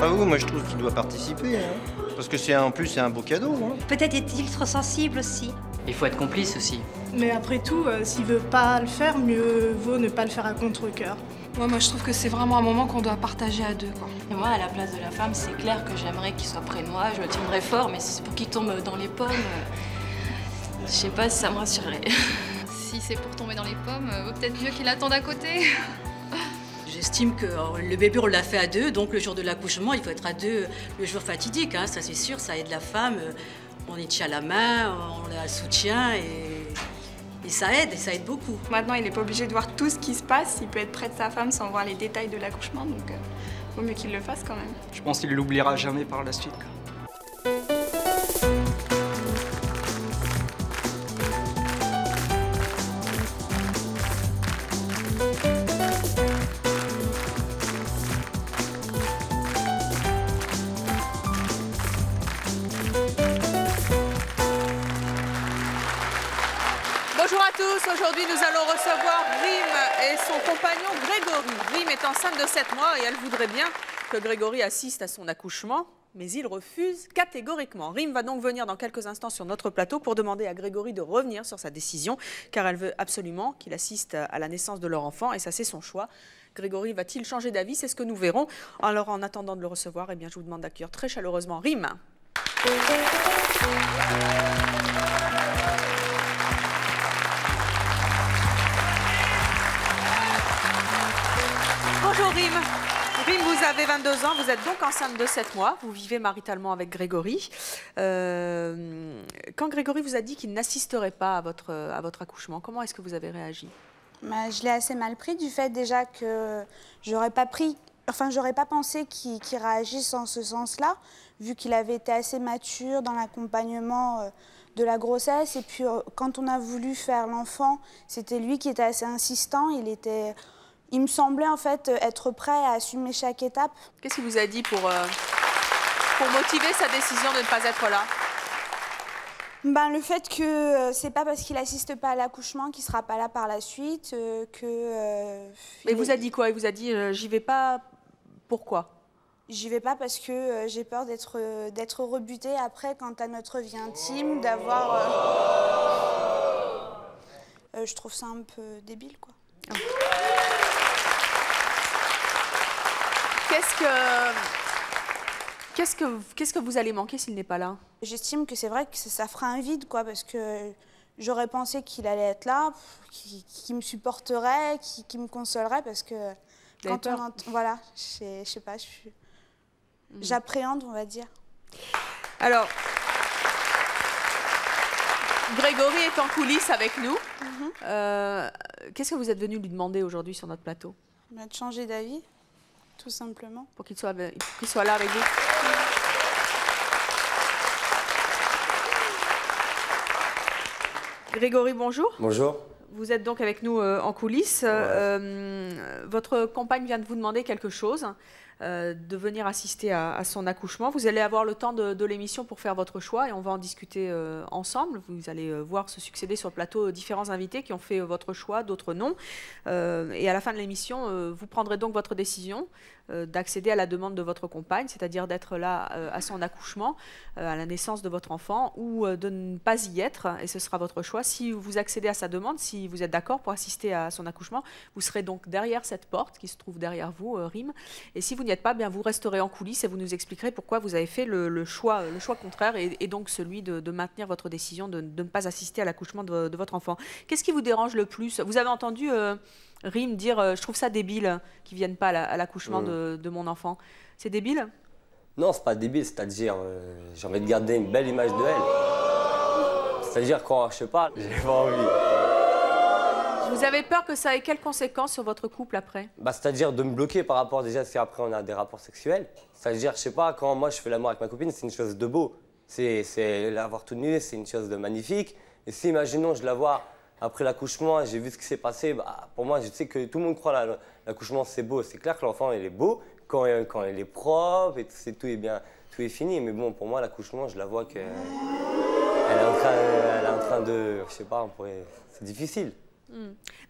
Ah oui, moi je trouve qu'il doit participer, hein. Parce que en plus c'est un beau cadeau. Hein. Peut-être est-il trop sensible aussi. Il faut être complice aussi. Mais après tout, s'il veut pas le faire, mieux vaut ne pas le faire à contre-cœur. Ouais, moi je trouve que c'est vraiment un moment qu'on doit partager à deux, quoi. Et moi, à la place de la femme, c'est clair que j'aimerais qu'il soit près de moi, je le tiendrais fort, mais si c'est pour qu'il tombe dans les pommes, je sais pas si ça me rassurerait. Si c'est pour tomber dans les pommes, vaut peut-être mieux qu'il attende à côté. J'estime que le bébé, on l'a fait à deux, donc le jour de l'accouchement, il faut être à deux le jour fatidique, hein, ça c'est sûr, ça aide la femme. On y tient la main, on la soutient et ça aide beaucoup. Maintenant, il n'est pas obligé de voir tout ce qui se passe, il peut être près de sa femme sans voir les détails de l'accouchement, donc vaut mieux qu'il le fasse quand même. Je pense qu'il l'oubliera jamais par la suite, quoi. Bonjour à tous, aujourd'hui nous allons recevoir Rim et son compagnon Grégory. Rim est enceinte de 7 mois et elle voudrait bien que Grégory assiste à son accouchement, mais il refuse catégoriquement. Rim va donc venir dans quelques instants sur notre plateau pour demander à Grégory de revenir sur sa décision, car elle veut absolument qu'il assiste à la naissance de leur enfant et ça c'est son choix. Grégory va-t-il changer d'avis? C'est ce que nous verrons. Alors en attendant de le recevoir, eh bien, je vous demande d'accueillir très chaleureusement Rim. Bonjour Rim. Rim, vous avez 22 ans, vous êtes donc enceinte de 7 mois, vous vivez maritalement avec Grégory. Quand Grégory vous a dit qu'il n'assisterait pas à votre accouchement, comment est-ce que vous avez réagi? Je l'ai assez mal pris du fait déjà que j'aurais pas pensé qu'il réagisse en ce sens-là, vu qu'il avait été assez mature dans l'accompagnement de la grossesse. Et puis quand on a voulu faire l'enfant, c'était lui qui était assez insistant, il me semblait en fait être prêt à assumer chaque étape. Qu'est-ce qu'il vous a dit pour motiver sa décision de ne pas être là? Le fait que c'est pas parce qu'il assiste pas à l'accouchement qu'il sera pas là par la suite, Mais il vous a dit quoi? Il vous a dit j'y vais pas, pourquoi? J'y vais pas parce que j'ai peur d'être rebutée après quant à notre vie intime, d'avoir... je trouve ça un peu débile, quoi. Oh. Qu'est-ce que vous allez manquer s'il n'est pas là? J'estime que c'est vrai que ça fera un vide, quoi, parce que j'aurais pensé qu'il allait être là, qu'il me supporterait, qu'il me consolerait, parce que quand on entend... Voilà, je sais pas, j'appréhende, on va dire. Alors, Grégory est en coulisses avec nous. Qu'est-ce que vous êtes venu lui demander aujourd'hui sur notre plateau? De changer d'avis, tout simplement. Pour qu'il soit là avec vous. Grégory, bonjour. Bonjour. Vous êtes donc avec nous en coulisses. Votre compagne vient de vous demander quelque chose, de venir assister à son accouchement. Vous allez avoir le temps de l'émission pour faire votre choix et on va en discuter ensemble. Vous allez voir se succéder sur le plateau différents invités qui ont fait votre choix, d'autres non. Et à la fin de l'émission, vous prendrez donc votre décision d'accéder à la demande de votre compagne, c'est-à-dire d'être là à son accouchement, à la naissance de votre enfant, ou de ne pas y être, et ce sera votre choix. Si vous accédez à sa demande, si vous êtes d'accord pour assister à son accouchement, vous serez donc derrière cette porte qui se trouve derrière vous, Rim. Et si vous n'y êtes pas, bien vous resterez en coulisses et vous nous expliquerez pourquoi vous avez fait le choix contraire et donc celui de maintenir votre décision de ne pas assister à l'accouchement de votre enfant. Qu'est-ce qui vous dérange le plus? Vous avez entendu Rim dire je trouve ça débile qu'ils ne viennent pas à l'accouchement de mon enfant. C'est débile? Non, c'est pas débile, c'est-à-dire j'ai envie de garder une belle image de elle. C'est-à-dire quand, je sais pas, j'ai pas envie. Vous avez peur que ça ait quelles conséquences sur votre couple après? C'est-à-dire de me bloquer par rapport déjà si après on a des rapports sexuels. C'est-à-dire, je sais pas, quand moi je fais l'amour avec ma copine, c'est une chose de beau. C'est l'avoir tout nu, c'est une chose de magnifique. Et si, imaginons, je la vois après l'accouchement, j'ai vu ce qui s'est passé, pour moi, je sais que tout le monde croit l'accouchement c'est beau. C'est clair que l'enfant il est beau quand il est propre et tout est bien, tout est fini. Mais bon, pour moi, l'accouchement, je la vois qu'elle est en train de, je sais pas, c'est difficile.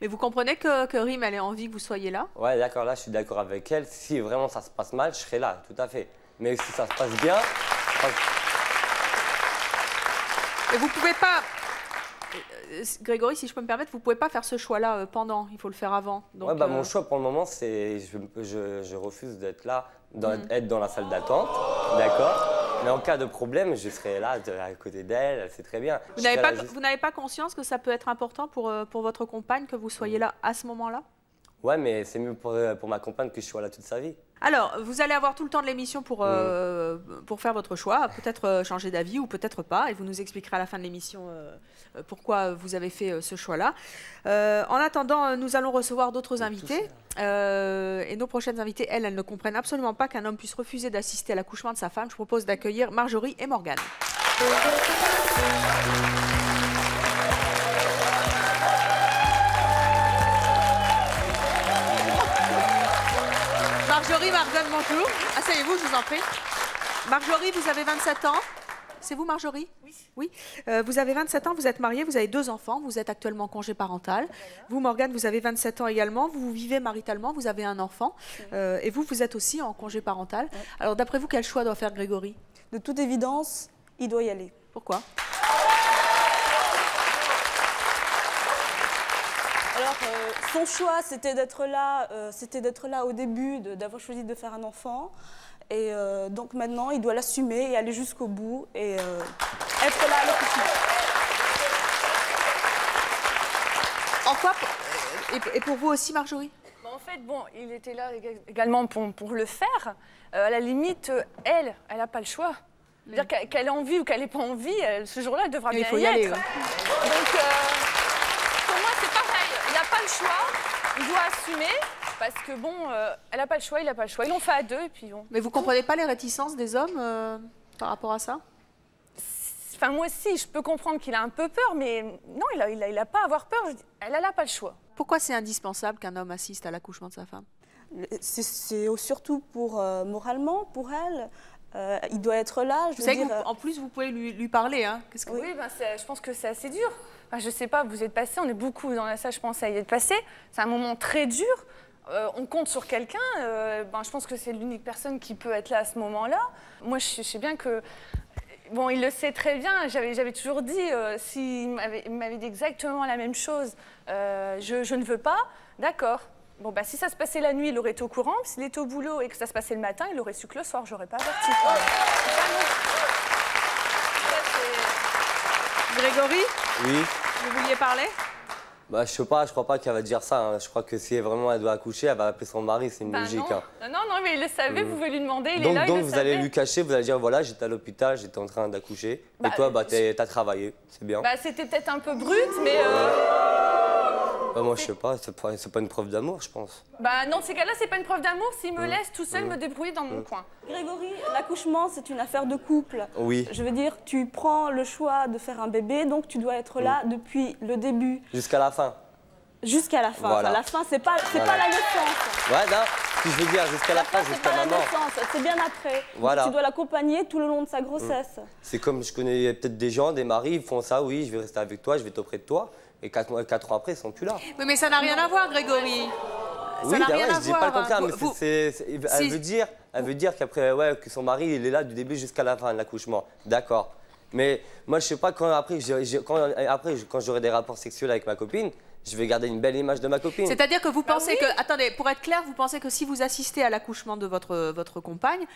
Mais vous comprenez que Rim, elle ait envie que vous soyez là? Ouais, d'accord, là, je suis d'accord avec elle. Si vraiment ça se passe mal, je serai là, tout à fait. Mais si ça se passe bien... Et vous pouvez pas... Grégory, si je peux me permettre, vous pouvez pas faire ce choix-là pendant, il faut le faire avant. Donc, ouais, bah, mon choix pour le moment, c'est je refuse d'être là, être dans la salle d'attente, d'accord? Mais en cas de problème, je serai là à côté d'elle, c'est très bien. Vous n'avez pas conscience que ça peut être important pour votre compagne que vous soyez là à ce moment-là? Ouais, mais c'est mieux pour ma compagne que je sois là toute sa vie. Alors, vous allez avoir tout le temps de l'émission pour faire votre choix, peut-être changer d'avis ou peut-être pas, et vous nous expliquerez à la fin de l'émission pourquoi vous avez fait ce choix-là. En attendant, nous allons recevoir d'autres invités, et nos prochaines invitées, elles ne comprennent absolument pas qu'un homme puisse refuser d'assister à l'accouchement de sa femme. Je propose d'accueillir Marjorie et Morgane. Marjorie, Morgane, bonjour. Asseyez-vous, je vous en prie. Marjorie, vous avez 27 ans. C'est vous, Marjorie? Oui. Oui. Vous avez 27 ans, vous êtes mariée, vous avez 2 enfants, vous êtes actuellement en congé parental. Vous, Morgane, vous avez 27 ans également, vous vivez maritalement, vous avez un enfant. Et vous êtes aussi en congé parental. Alors, d'après vous, quel choix doit faire Grégory? De toute évidence, il doit y aller. Pourquoi? Alors, son choix, c'était d'être là au début, d'avoir choisi de faire un enfant. Et donc maintenant, il doit l'assumer et aller jusqu'au bout et être là à l'accouchement. En quoi? Et pour vous aussi, Marjorie? En fait, bon, il était là également pour le faire. À la limite, elle n'a pas le choix. Dire qu'elle ait envie ou qu'elle n'ait pas envie, ce jour-là, elle devra bien y aller. être. Ouais. Donc, pour moi, c'est pareil. Il n'a pas le choix. Il doit assumer. Parce que bon, elle n'a pas le choix, il n'a pas le choix. Ils l'ont fait à 2 et puis bon. Mais vous ne comprenez pas les réticences des hommes par rapport à ça? Enfin, moi aussi, je peux comprendre qu'il a un peu peur, mais non, il n'a pas à avoir peur. Elle n'a pas le choix. Pourquoi c'est indispensable qu'un homme assiste à l'accouchement de sa femme? C'est surtout moralement, pour elle. Il doit être là. Vous savez qu'en plus, vous pouvez lui parler. Hein. Oui, ben je pense que c'est assez dur. Enfin, je ne sais pas, vous êtes passé, on est beaucoup dans la salle, je pense, à y être passé. C'est un moment très dur. On compte sur quelqu'un, je pense que c'est l'unique personne qui peut être là à ce moment-là. Moi, je sais bien que... Bon, il le sait très bien, j'avais toujours dit, s'il m'avait dit exactement la même chose, je ne veux pas, d'accord. Bon, si ça se passait la nuit, il aurait été au courant. S'il était au boulot et que ça se passait le matin, il aurait su que le soir, j'aurais pas averti. Grégory? Oui. Vous vouliez parler? Je sais pas, je crois pas qu'elle va dire ça. Hein. Je crois que si vraiment elle doit accoucher, elle va appeler son mari, c'est une logique. Non. Hein. Non, mais il le savait, vous pouvez lui demander, il donc, est là, donc il le vous savait. allez lui cacher, vous allez dire voilà, j'étais à l'hôpital, j'étais en train d'accoucher. Et toi, t'as travaillé, c'est bien. C'était peut-être un peu brut, mais... moi, je sais pas, c'est pas une preuve d'amour, je pense. Non, ces cas-là, c'est pas une preuve d'amour s'il me laisse tout seul me débrouiller dans mon coin. Grégory, l'accouchement, c'est une affaire de couple. Oui. Je veux dire, tu prends le choix de faire un bébé, donc tu dois être là depuis le début. Jusqu'à la fin. Jusqu'à la fin. Voilà. Enfin, la fin, c'est pas la naissance. Ouais, non, ce que je veux dire, jusqu'à la fin, jusqu'à maman. C'est bien après. Voilà. Tu dois l'accompagner tout le long de sa grossesse. C'est comme je connais peut-être des gens, des maris, ils font ça, oui, je vais rester avec toi, je vais être auprès de toi. Et 4 ans après, ils sont plus là. Oui, mais ça n'a rien à voir, Grégory. Oui, je dis pas le contraire, mais elle veut dire qu'après, que son mari, il est là du début jusqu'à la fin de l'accouchement. D'accord. Mais moi, je sais pas, quand j'aurai des rapports sexuels avec ma copine, je vais garder une belle image de ma copine. C'est-à-dire que vous pensez que, attendez, pour être clair, vous pensez que si vous assistez à l'accouchement de votre compagne,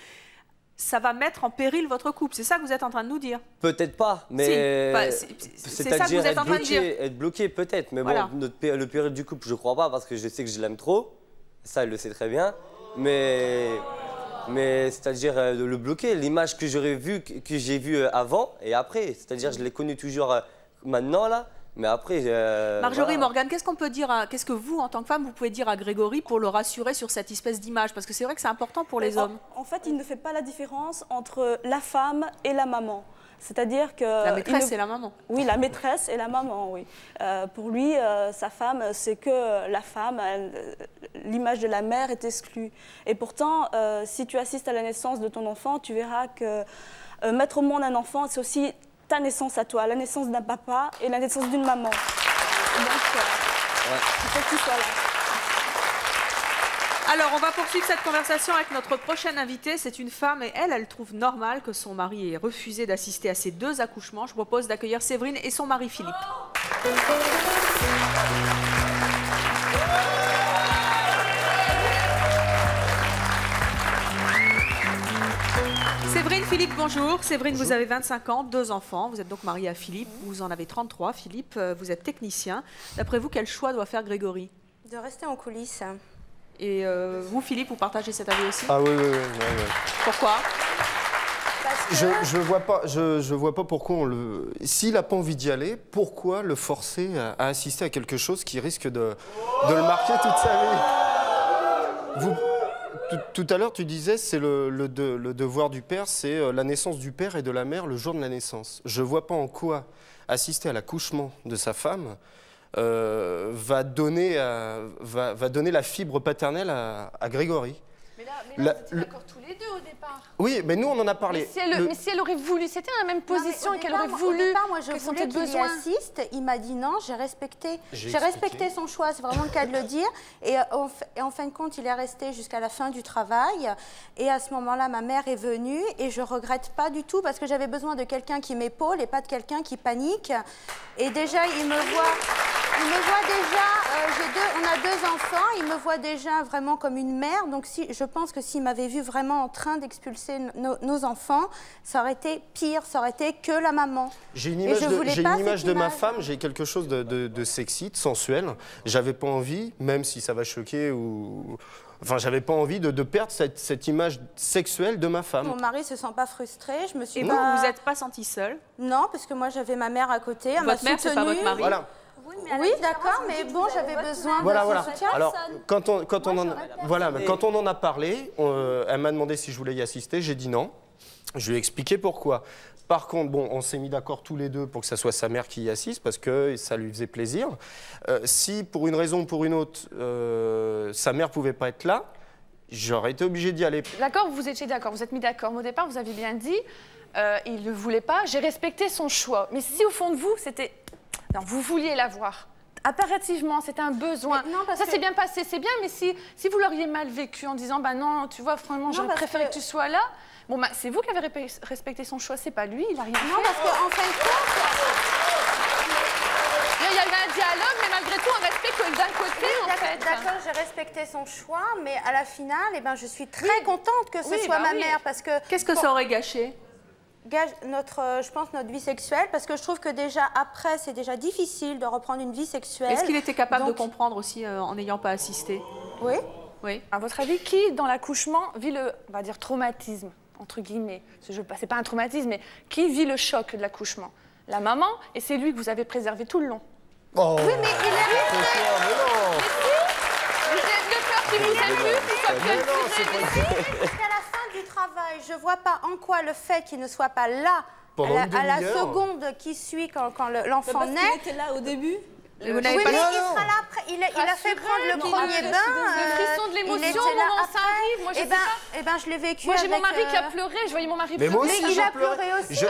ça va mettre en péril votre couple. C'est ça que vous êtes en train de nous dire? Peut-être pas, mais c'est ça que vous êtes en train de dire. Être bloqué, peut-être. Mais voilà. Bon, le péril du couple, je crois pas, parce que je sais que je l'aime trop. Ça, elle le sait très bien. Mais c'est-à-dire le bloquer, l'image que j'ai vue avant et après. C'est-à-dire, je l'ai connue toujours maintenant, là. Mais après, Marjorie, voilà. Morgane, qu'est-ce qu'on peut dire, qu'est-ce que vous, en tant que femme, vous pouvez dire à Grégory pour le rassurer sur cette espèce d'image? Parce que c'est vrai que c'est important pour les hommes. En fait, il ne fait pas la différence entre la femme et la maman. C'est-à-dire que... La maîtresse et la maman. Oui, la maîtresse et la maman, oui. Pour lui, sa femme, c'est que la femme, l'image de la mère est exclue. Et pourtant, si tu assistes à la naissance de ton enfant, tu verras que mettre au monde un enfant, c'est aussi ta naissance à toi, la naissance d'un papa et la naissance d'une maman. Donc, il faut que tu sois là. Alors, on va poursuivre cette conversation avec notre prochaine invitée. C'est une femme et elle trouve normal que son mari ait refusé d'assister à ses 2 accouchements. Je propose d'accueillir Séverine et son mari Philippe. Séverine, Philippe, bonjour. Séverine, bonjour. Vous avez 25 ans, 2 enfants. Vous êtes donc mariée à Philippe. Vous en avez 33. Philippe, vous êtes technicien. D'après vous, quel choix doit faire Grégory? De rester en coulisses. Et vous, Philippe, vous partagez cet avis aussi? Ah oui. Pourquoi? Je vois pas pourquoi on le... S'il n'a pas envie d'y aller, pourquoi le forcer à assister à quelque chose qui risque de le marquer toute sa vie? Tout à l'heure, tu disais, c'est le devoir du père, c'est la naissance du père et de la mère le jour de la naissance. Je vois pas en quoi assister à l'accouchement de sa femme va donner la fibre paternelle à Grégory. Mais là vous étiez d'accord tous les 2 au départ. Oui, mais nous, on en a parlé. Mais si elle aurait voulu, c'était dans la même position et qu'elle aurait voulu. Au départ, moi, je voulais qu'il y assiste. Il m'a dit non, j'ai respecté son choix, c'est vraiment le cas de le dire. Et en fin de compte, il est resté jusqu'à la fin du travail. Et à ce moment-là, ma mère est venue et je regrette pas du tout parce que j'avais besoin de quelqu'un qui m'épaule et pas de quelqu'un qui panique. Et déjà, il me voit déjà, on a 2 enfants, il me voit déjà vraiment comme une mère. Donc je pense que s'il m'avait vu vraiment en train d'expulser nos enfants, ça aurait été pire, ça aurait été que la maman. J'ai une image de ma femme, j'ai quelque chose de sexy, de sensuel. J'avais pas envie, même si ça va choquer ou... Enfin, j'avais pas envie de perdre cette image sexuelle de ma femme. Mon mari se sent pas frustré, je me suis Et pas... vous n'êtes pas sentie seule? Non, parce que moi j'avais ma mère à côté, elle m'a Votre mère, c'est pas votre mari? Voilà. Oui, d'accord, mais bon, j'avais besoin de son soutien. Alors, quand on en a parlé, elle m'a demandé si je voulais y assister, j'ai dit non. Je lui ai expliqué pourquoi. Par contre, bon, on s'est mis d'accord tous les 2 pour que ça soit sa mère qui y assiste, parce que ça lui faisait plaisir. Si, pour une raison ou pour une autre, sa mère ne pouvait pas être là, j'aurais été obligé d'y aller. D'accord, vous étiez d'accord, vous êtes mis d'accord. Mais au départ, vous avez bien dit, il ne voulait pas, j'ai respecté son choix. Mais si au fond de vous, c'était... Non, vous vouliez la voir. Impérativement, c'était un besoin. Ça s'est bien passé, c'est bien, mais si vous l'auriez mal vécu en disant, bah non, tu vois, franchement, j'aurais préféré que tu sois là, bon, bah, c'est vous qui avez respecté son choix, c'est pas lui, il a rien fait. Non, parce qu'en fin de compte... Il y avait un dialogue, mais malgré tout, un respect que d'un côté, en fait. D'accord, j'ai respecté son choix, mais à la finale, je suis très contente que ce soit ma mère, parce que... Qu'est-ce que ça aurait gâché? Je pense notre vie sexuelle, parce que je trouve que déjà après c'est déjà difficile de reprendre une vie sexuelle. Est-ce qu'il était capable de comprendre aussi en n'ayant pas assisté? Oui. Oui. À votre avis, qui dans l'accouchement vit le, on va dire, traumatisme entre guillemets? C'est pas un traumatisme, mais qui vit le choc de l'accouchement? La maman, et c'est lui que vous avez préservé tout le long. Oh. Oui, mais il est resté. Vous êtes de peur qu'il vous ait vu, qu'il soit plus jusqu'à la fin du travail, je vois pas en quoi le fait qu'il ne soit pas là à la seconde qui suit quand l'enfant naît. Il était là au début. Oui, mais il sera là après. Il a fait prendre le premier bain. Le frisson de l'émotion au moment où ça arrive. Moi, je sais pas. Je l'ai vécu. Moi, j'ai mon mari qui a pleuré. Je voyais mon mari pleurer. Mais moi aussi, il a pleuré aussi.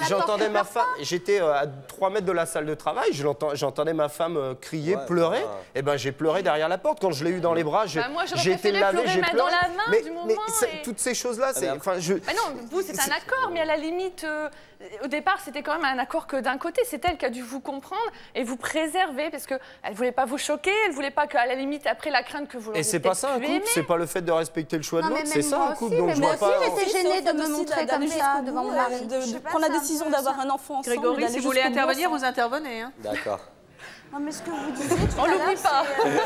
J'entendais ma femme. J'étais à 3 mètres de la salle de travail. J'entendais ma femme crier, pleurer. Et j'ai pleuré derrière la porte. Quand je l'ai eu dans les bras, j'ai été lavé, j'ai pleuré. Dans la main du moment. Mais toutes ces choses-là, c'est. Non, vous, c'est un accord, mais à la limite, au départ, c'était quand même un accord que d'un côté, c'est elle qui a dû vous comprendre et vous préserver, parce qu'elle ne voulait pas vous choquer, elle ne voulait pas qu'à la limite, après la crainte que vous l'auriez. Et c'est pas ça un couple, c'est pas le fait de respecter le choix de l'autre, c'est ça un couple. Donc je vois pas. J'étais gênée de me montrer comme ça devant mon mari. De prendre la décision d'avoir un enfant ensemble. Grégory, si vous voulez intervenir, vous intervenez. D'accord. Non, mais ce que vous disiez tout à l'heure,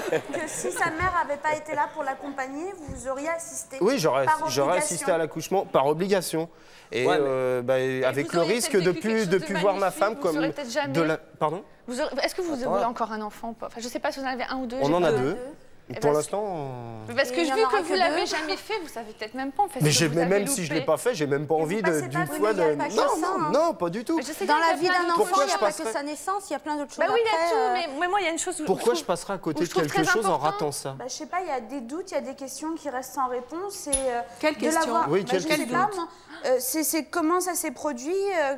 c'est que si sa mère n'avait pas été là pour l'accompagner, vous auriez assisté. Oui, j'aurais assisté à l'accouchement par obligation. Et avec le risque de plus voir ma femme comme de la... Pardon ? Est-ce que vous voulez encore un enfant ? Enfin, je ne sais pas si vous en avez un ou deux. On en a 2. Pour l'instant... Parce que vu que vous ne l'avez jamais fait, vous ne savez peut-être même pas en fait. Mais même si je ne l'ai pas fait, j'ai même pas envie d'une fois de... Non, pas du tout. Dans la vie d'un enfant, il n'y a pas que sa naissance, il y a plein d'autres choses. Oui, il y a tout, mais moi, il y a une chose où... Pourquoi je passerais à côté de quelque chose en ratant ça ? Je sais pas, il y a des doutes, il y a des questions qui restent sans réponse. Quelles questions ? Oui, quelles questions ? C'est comment ça s'est produit.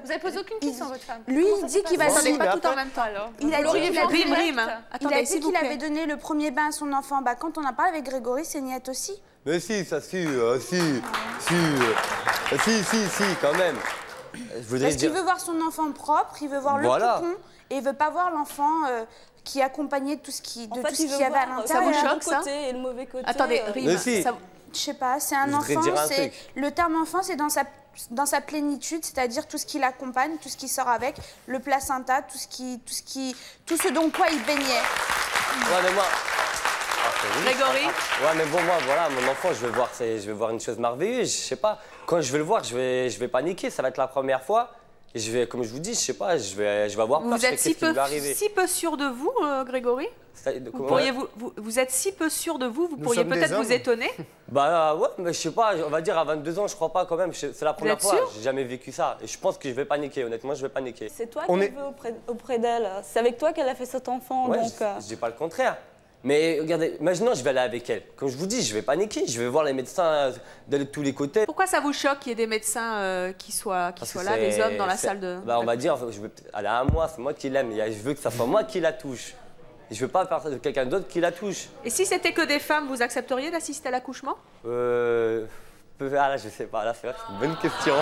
Vous avez posé aucune question à votre femme? Lui, il dit qu'il va... Attendez, pas tout en même temps. Il a dit qu'il Attendez, avait donné le premier bain à son enfant. Bah, quand on a parlé avec Grégory, c'est niette aussi. Mais si, ça quand même. Parce qu'il veut voir son enfant propre, il veut voir le cocon, et il veut pas voir l'enfant qui accompagnait tout ce qui, tout ce qu'il y avait à l'intérieur. Ça vous choque, ça? Et le mauvais côté. Attendez, Rime, je sais pas, c'est un enfant, le terme enfant, c'est dans sa plénitude, c'est-à-dire tout ce qui l'accompagne, tout ce qui sort avec, le placenta, tout ce dont quoi il baignait. Ouais, mais moi... Grégory? Ouais, mais bon, moi, voilà, mon enfant, je vais voir une chose merveilleuse, je sais pas. Quand je vais le voir, je vais paniquer, ça va être la première fois. Et je vais, comme je vous dis, je sais pas, je vais avoir peur. Vous êtes si peu sûr de vous, Grégory? Vous êtes si peu sûr de vous, vous pourriez peut-être vous étonner? Bah ouais, mais je sais pas, on va dire à 22 ans, je crois pas quand même. C'est la première fois, j'ai jamais vécu ça. Et je pense que je vais paniquer, honnêtement, je vais paniquer. C'est toi qui veux auprès d'elle. C'est avec toi qu'elle a fait cet enfant, ouais, donc... Je dis pas le contraire. Mais regardez, imaginons, je vais aller avec elle. Comme je vous dis, je vais paniquer, je vais voir les médecins de tous les côtés. Pourquoi ça vous choque qu'il y ait des médecins qui soient là, des hommes dans la salle de... Bah, on va dire, je veux aller à moi, c'est moi qui l'aime. Je veux que ça soit moi qui la touche. Je veux pas faire ça de quelqu'un d'autre qui la touche. Et si c'était que des femmes, vous accepteriez d'assister à l'accouchement? Ah là, je sais pas, là, c'est une bonne question.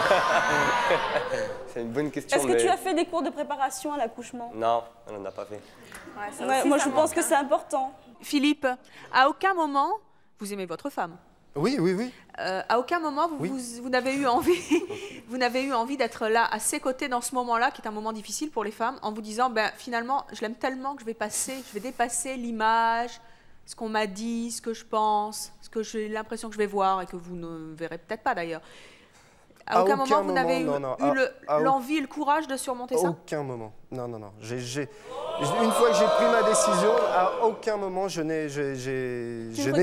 C'est une bonne question. Est-ce que tu as fait des cours de préparation à l'accouchement? Non, on n'en a pas fait. Ouais, moi, je pense que c'est important. Philippe, à aucun moment, vous aimez votre femme? Oui. À aucun moment, vous n'avez eu envie d'être là, à ses côtés, dans ce moment-là, qui est un moment difficile pour les femmes, en vous disant, ben, finalement, je l'aime tellement que je vais dépasser l'image, ce qu'on m'a dit, ce que je pense, ce que j'ai l'impression que je vais voir et que vous ne verrez peut-être pas d'ailleurs. À aucun moment, vous n'avez eu l'envie et le courage de surmonter ça? Aucun moment. Non. Une fois que j'ai pris ma décision, à aucun moment je n'ai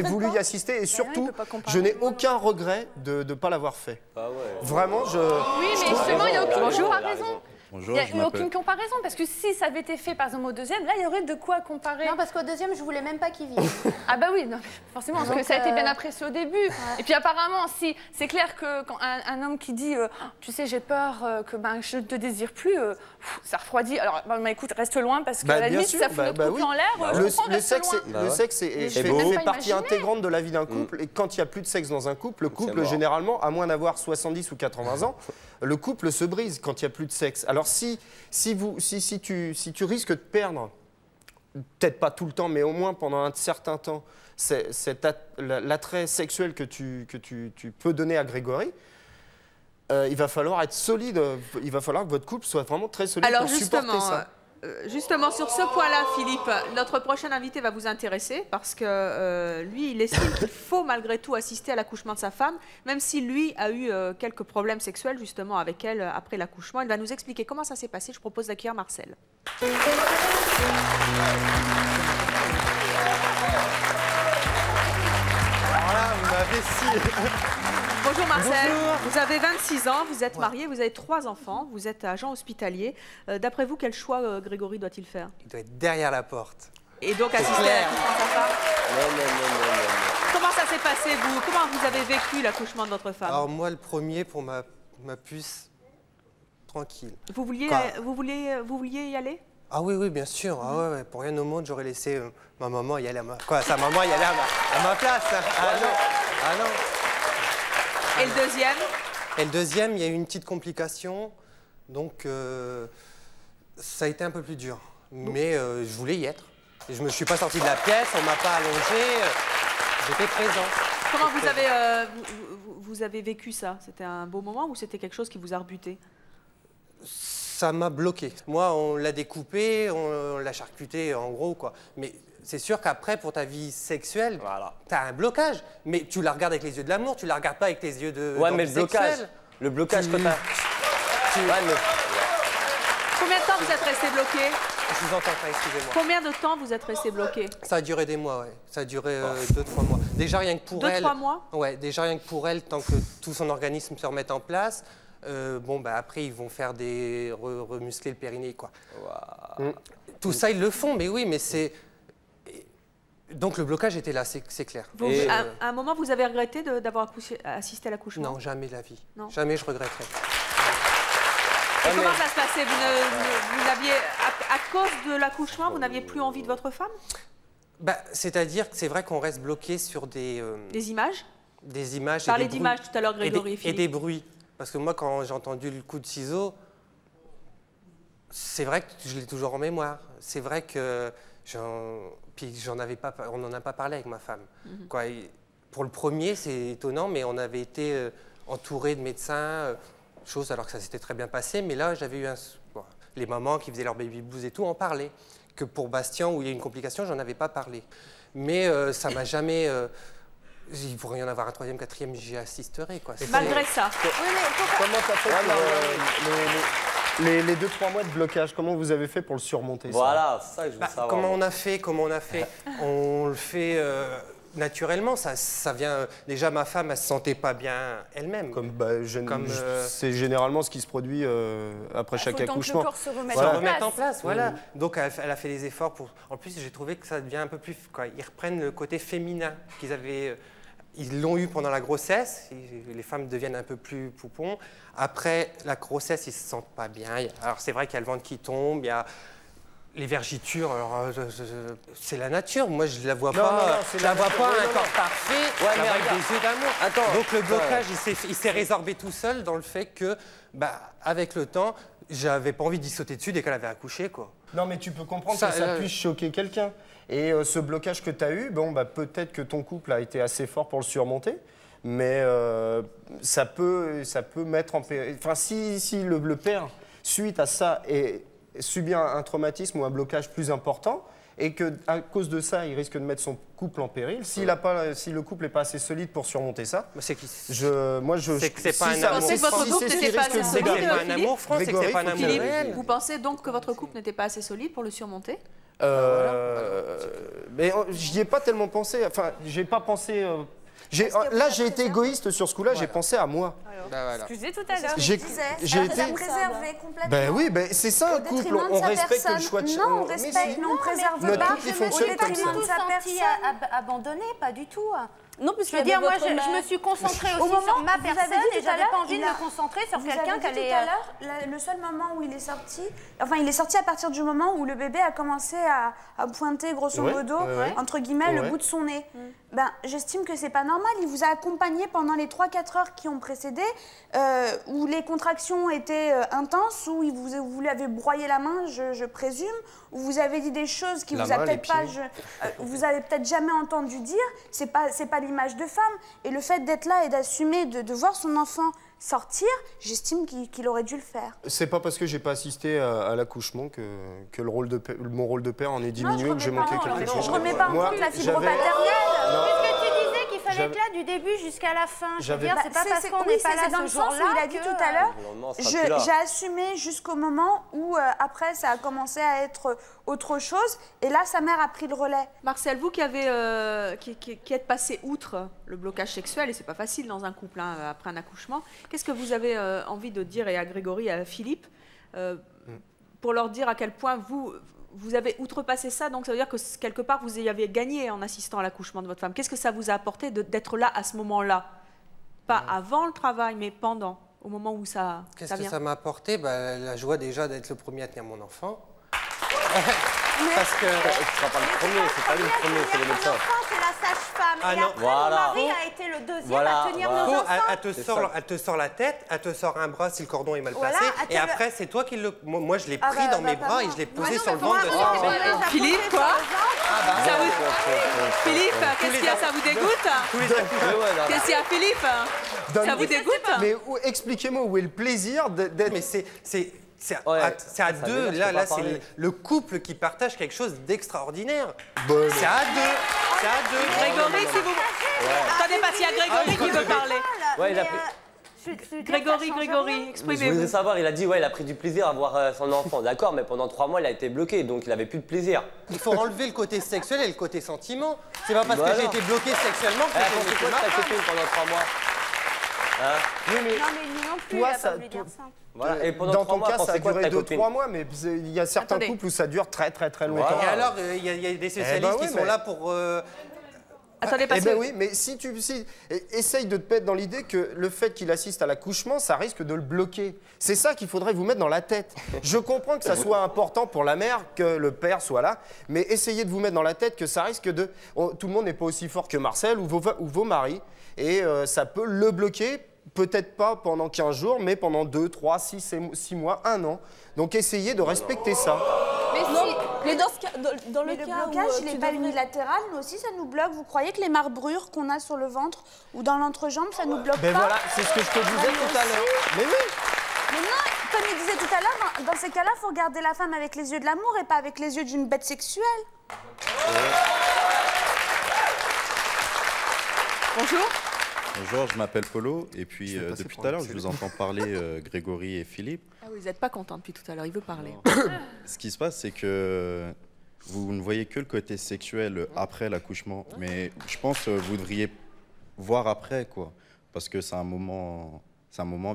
voulu y assister et surtout, je n'ai aucun regret de ne pas l'avoir fait. Ah ouais. Vraiment, Oui, mais justement, il n'y a aucune comparaison. Bonjour, il n'y a aucune comparaison, parce que si ça avait été fait, par exemple, au deuxième, là, il y aurait de quoi comparer. Non, parce qu'au deuxième, je voulais même pas qu'il vive. Ah bah oui, non, forcément, parce que ça a été bien apprécié au début. Ouais. Et puis apparemment, si c'est clair que quand un homme qui dit tu sais, j'ai peur que je ne te désire plus, ça refroidit. Alors, écoute, reste loin, parce que à la limite, ça fout notre couple en l'air. Le sexe fait partie intégrante de la vie d'un couple. Et quand il n'y a plus de sexe dans un couple, le couple, généralement, à moins d'avoir 70 ou 80 ans, le couple se brise quand il n'y a plus de sexe. Alors si tu risques de perdre, peut-être pas tout le temps, mais au moins pendant un certain temps, l'attrait sexuel que tu peux donner à Grégory, il va falloir être solide, il va falloir que votre couple soit vraiment très solide pour supporter ça. Justement, sur ce point-là, Philippe, notre prochain invité va vous intéresser parce que lui, il estime qu'il faut malgré tout assister à l'accouchement de sa femme, même si lui a eu quelques problèmes sexuels justement avec elle après l'accouchement. Il va nous expliquer comment ça s'est passé. Je propose d'accueillir Marcel. Voilà, vous m'avez si... Bonjour Marcel, bonjour. Vous avez 26 ans, vous êtes marié, vous avez 3 enfants, vous êtes agent hospitalier. D'après vous, quel choix Grégory doit-il faire? Il doit être derrière la porte. Et donc assister à l'accouchement de sa femme? Non. Comment ça s'est passé, vous? Comment vous avez vécu l'accouchement de votre femme? Alors moi, le premier pour ma puce, tranquille. Vous vouliez y aller? Ah oui, bien sûr. Ah ouais, pour rien au monde, j'aurais laissé ma maman y aller sa maman y aller à ma place. Ah non. Et le deuxième? Et le deuxième, il y a eu une petite complication, donc ça a été un peu plus dur. Mais je voulais y être. Et je me suis pas sorti de la pièce, on m'a pas allongé, j'étais présent. Comment vous avez vécu ça? C'était un beau moment ou c'était quelque chose qui vous a rebuté? Ça m'a bloqué. Moi, on l'a découpé, on l'a charcuté, en gros, quoi. Mais c'est sûr qu'après, pour ta vie sexuelle, tu as un blocage. Mais tu la regardes avec les yeux de l'amour, tu la regardes pas avec les yeux de... Ouais, mais le blocage que t'as... Combien de temps vous êtes resté bloqué? Je vous entends pas, excusez-moi. Combien de temps vous êtes resté bloqué? Ça a duré des mois, ouais. Ça a duré 2-3 mois. Déjà, rien que pour elle... 2-3 mois? Ouais, déjà, rien que pour elle, tant que tout son organisme se remette en place... après, ils vont faire remuscler le périnée, quoi. Wow. Tout ça, ils le font, mais oui, mais c'est... Donc le blocage était là, c'est clair. À un moment, vous avez regretté d'avoir assisté à l'accouchement? Non, jamais de la vie. Non. Jamais je regretterai. Et comment ça se passait? Vous n'aviez, à cause de l'accouchement, vous n'aviez plus envie de votre femme? Bah, c'est-à-dire que c'est vrai qu'on reste bloqué sur des images? Des images. Parlez d'images tout à l'heure, Grégory. Et des bruits. Parce que moi, quand j'ai entendu le coup de ciseau, c'est vrai que je l'ai toujours en mémoire. C'est vrai que puis on n'en a pas parlé avec ma femme. Quoi, pour le premier, c'est étonnant, mais on avait été entouré de médecins, chose alors que ça s'était très bien passé. Mais là, j'avais eu les mamans qui faisaient leur baby blues et tout en parlaient. Que pour Bastien, où il y a une complication, j'en avais pas parlé. Mais ça m'a jamais... il pourrait y en avoir un troisième, quatrième, j'y assisterai. Quoi. Malgré ça. Oui, mais comment ça fait les 2-3 mois de blocage, comment vous avez fait pour le surmonter? Voilà, c'est ça que je veux savoir. Comment on a fait? On le fait naturellement. Ça vient. Déjà, ma femme, elle se sentait pas bien elle-même. C'est généralement ce qui se produit après chaque accouchement. Le corps se remette en place. Voilà. Donc, elle a fait des efforts pour. En plus, j'ai trouvé que ça devient un peu plus. Ils reprennent le côté féminin qu'ils avaient. Ils l'ont eu pendant la grossesse, les femmes deviennent un peu plus poupons. Après la grossesse, ils ne se sentent pas bien. Alors c'est vrai qu'il y a le ventre qui tombe, il y a les vergitures. C'est la nature, moi je ne la vois pas. Je la vois pas un corps parfait, ouais, je la vois avec des yeux d'amour. Donc le blocage, il s'est résorbé tout seul dans le fait que, avec le temps, j'avais pas envie d'y sauter dessus dès qu'elle avait accouché, quoi. Non, mais tu peux comprendre que ça puisse choquer quelqu'un. Et ce blocage que tu as eu, peut-être que ton couple a été assez fort pour le surmonter, mais ça peut mettre en péril. Enfin, si le père, suite à ça, subit un traumatisme ou un blocage plus important, et qu'à cause de ça, il risque de mettre son couple en péril, si le couple n'est pas assez solide pour surmonter ça, c'est que c'est pas un amour. Vous pensez que votre couple n'était pas assez solide, Philippe? Vous pensez donc que votre couple n'était pas assez solide pour le surmonter? Mais j'y ai pas tellement pensé. Enfin, j'ai pas pensé. Là, j'ai été égoïste sur ce coup-là. J'ai pensé à moi. Ce que je disais tout à l'heure. J'ai été préservé complètement. Ben oui, c'est ça un couple. On respecte le choix de chacun. Non, on respecte, mais on préserve pas. Notre couple, il fonctionne comme ça. Tout senti abandonné, pas du tout. Non, parce je veux dire, moi, je me suis concentrée aussi sur ma personne et j'avais pas envie de me concentrer sur quelqu'un qui allait... Tout à l'heure, le seul moment où il est sorti, enfin, il est sorti à partir du moment où le bébé a commencé à pointer, grosso modo, entre guillemets, le bout de son nez. J'estime que c'est pas normal. Il vous a accompagné pendant les 3-4 heures qui ont précédé, où les contractions étaient intenses, où vous lui avez broyé la main, je présume, où vous avez dit des choses qui vous a peut-être pas... vous avez peut-être jamais entendu dire. C'est pas l'image de femme. Et le fait d'être là et d'assumer, de voir son enfant sortir, j'estime qu'il aurait dû le faire. C'est pas parce que j'ai pas assisté à l'accouchement que mon rôle de père en est diminué, que j'ai manqué quelque chose. Je remets pas en compte la fibre paternelle. Qu'est-ce que tu disais qu'il fallait être là du début jusqu'à la fin? Je veux dire, c'est pas parce qu'on n'est pas là ce jour-là. Il a dit tout à l'heure, j'ai assumé jusqu'au moment où après ça a commencé à être autre chose. Et là, sa mère a pris le relais. Marcel, vous qui êtes passé outre le blocage sexuel, et c'est pas facile dans un couple après un accouchement, qu'est-ce que vous avez envie de dire, et à Grégory et à Philippe, pour leur dire à quel point vous avez outrepassé ça, donc ça veut dire que quelque part vous y avez gagné en assistant à l'accouchement de votre femme. Qu'est-ce que ça vous a apporté d'être là à ce moment-là? Pas avant le travail, mais pendant, au moment où ça vient. Qu'est-ce que ça m'a apporté? La joie déjà d'être le premier à tenir mon enfant. Parce que... Ce sera pas le premier, c'est pas lui le premier, c'est les médecins. C'est la sage-femme. Et après, mon mari a été le deuxième à tenir nos enfants. Elle te sort la tête, elle te sort un bras si le cordon est mal placé, et après, c'est toi qui le... Moi, je l'ai pris dans mes bras et je l'ai posé sur le ventre de... Philippe, quoi? Philippe, qu'est-ce qu'il y a? Ça vous dégoûte? Qu'est-ce qu'il y a, Philippe? Ça vous dégoûte? Mais expliquez-moi où est le plaisir d'être... Mais c'est à deux, là c'est le couple qui partage quelque chose d'extraordinaire. C'est à deux. Grégory, si vous... Attendez, parce qu'il y a Grégory qui veut parler. Grégory, exprimez-vous. Je voulais savoir, il a dit, il a pris du plaisir à voir son enfant. D'accord, mais pendant 3 mois, il a été bloqué, donc il n'avait plus de plaisir. Il faut enlever le côté sexuel et le côté sentiment. C'est pas parce que j'ai été bloqué sexuellement que j'ai été ta copine pendant 3 mois. Oui, mais non, mais lui non plus, toi, il a ça, pas voulu dire ça. Voilà. Et pendant dans 3 ton mois, cas, ça a pensez quoi de duré ta copine 2-3 mois, mais il y a certains Attendez. couples où ça dure très longtemps. Et alors, il y a des spécialistes qui sont là pour... Attendez, parce ben que... oui, mais si essaye de te mettre dans l'idée que le fait qu'il assiste à l'accouchement, ça risque de le bloquer. C'est ça qu'il faudrait vous mettre dans la tête. Je comprends que ça soit important pour la mère que le père soit là, mais essayez de vous mettre dans la tête que ça risque de... Tout le monde n'est pas aussi fort que Marcel ou vos maris, et ça peut le bloquer, peut-être pas pendant 15 jours, mais pendant 2, 3, 6 mois, 1 an. Donc essayez de respecter ça. Mais non, mais dans le cas blocage, où, il n'est tu pas devrais- unilatéral, nous aussi ça nous bloque. Vous croyez que les marbrures qu'on a sur le ventre ou dans l'entrejambe, ça nous bloque Ben pas? voilà, c'est ce que je te disais tout à l'heure. Mais oui. Mais non, comme il disait tout à l'heure, dans ces cas-là, il faut regarder la femme avec les yeux de l'amour et pas avec les yeux d'une bête sexuelle. Bonjour. Bonjour, je m'appelle Polo et puis depuis tout à l'heure je vous entends parler Grégory et Philippe. Ah oui, vous n'êtes pas content depuis tout à l'heure, il veut parler. Ce qui se passe c'est que vous ne voyez que le côté sexuel après l'accouchement, mais je pense que vous devriez voir après quoi, parce que c'est un moment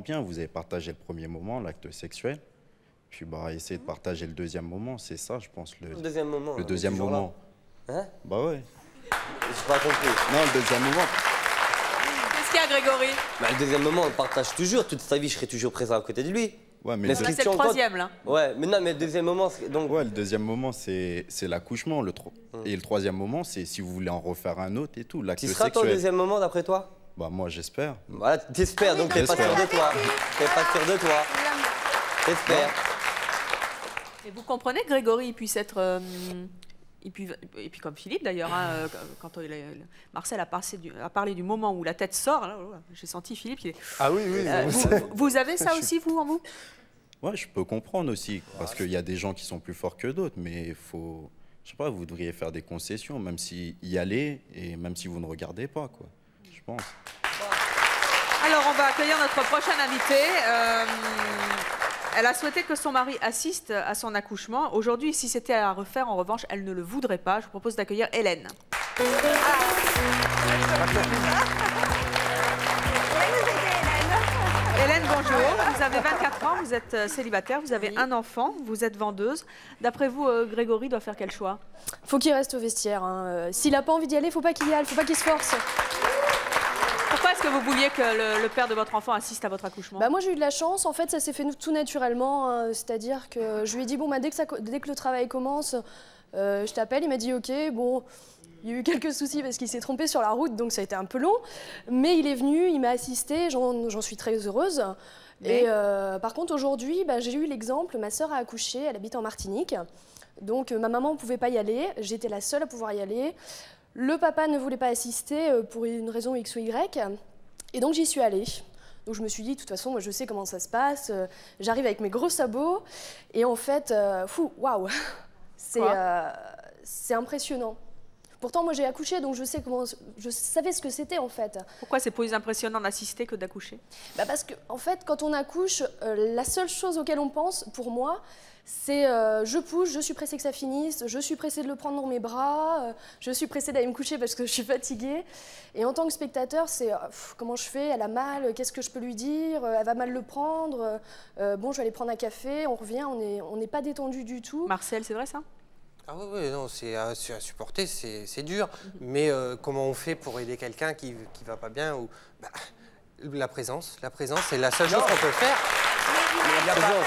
bien, vous avez partagé le premier moment, l'acte sexuel, puis essayez de partager le deuxième moment, c'est ça je pense. Le deuxième moment. Le deuxième moment. Hein? Bah ouais. J'ai pas compris. Non, le deuxième moment. Qu'est-ce qu'il y a, Grégory? Bah, le deuxième moment, on le partage toujours. Toute sa vie, je serai toujours présent à côté de lui. Ouais, mais Là, c'est le troisième, là. Ouais, mais non, mais le deuxième moment, donc... Ouais, le deuxième moment, c'est l'accouchement. Et le troisième moment, c'est si vous voulez en refaire un autre et tout, l'acte Qui sexuel. sera ton deuxième moment, d'après toi? Bah, moi, j'espère. Voilà, t'espères, donc t'es pas sûr de toi. T'es pas sûr de toi. T'espères. Et vous comprenez que Grégory puisse être... Et puis comme Philippe d'ailleurs, quand Marcel a parlé du moment où la tête sort, là, j'ai senti Philippe. Ah oui, oui. Vous avez ça aussi, vous, en vous? Ouais, je peux comprendre aussi, parce qu'il y a des gens qui sont plus forts que d'autres, mais il faut... Je sais pas, vous devriez faire des concessions, même si y aller, et même si vous ne regardez pas, quoi. Je pense. Alors, on va accueillir notre prochaine invitée. Elle a souhaité que son mari assiste à son accouchement. Aujourd'hui, si c'était à refaire, en revanche, elle ne le voudrait pas. Je vous propose d'accueillir Hélène. Hélène, bonjour. Vous avez 24 ans, vous êtes célibataire, vous avez un enfant, vous êtes vendeuse. D'après vous, Grégory doit faire quel choix? Faut qu'il reste au vestiaire. Hein. S'il n'a pas envie d'y aller, faut pas qu'il y aille, faut pas qu'il se force. Pourquoi est-ce que vous vouliez que le père de votre enfant assiste à votre accouchement? Moi j'ai eu de la chance, en fait ça s'est fait tout naturellement, hein. C'est-à-dire que je lui ai dit bon dès que le travail commence, je t'appelle, il m'a dit ok, bon il y a eu quelques soucis parce qu'il s'est trompé sur la route donc ça a été un peu long, mais il est venu, il m'a assisté, j'en suis très heureuse. Mais... Et par contre aujourd'hui j'ai eu l'exemple, ma sœur a accouché, elle habite en Martinique, donc ma maman ne pouvait pas y aller, j'étais la seule à pouvoir y aller. Le papa ne voulait pas assister pour une raison X ou Y, et donc j'y suis allée. Donc je me suis dit, de toute façon, moi je sais comment ça se passe, j'arrive avec mes gros sabots, et en fait, waouh, c'est impressionnant. Pourtant, moi j'ai accouché, donc je savais ce que c'était en fait. Pourquoi c'est plus impressionnant d'assister que d'accoucher? Parce que, en fait, quand on accouche, la seule chose auquel on pense, pour moi, c'est je pousse, je suis pressée que ça finisse, je suis pressée de le prendre dans mes bras, je suis pressée d'aller me coucher parce que je suis fatiguée. Et en tant que spectateur, c'est comment je fais, elle a mal, qu'est-ce que je peux lui dire, elle va mal le prendre, bon je vais aller prendre un café, on revient, on n'est pas détendu du tout. Marcel, c'est vrai ça? Ah oui, non, c'est à supporter, c'est dur. Mais comment on fait pour aider quelqu'un qui va pas bien ou... La présence, c'est la seule chose qu'on peut faire. La présence.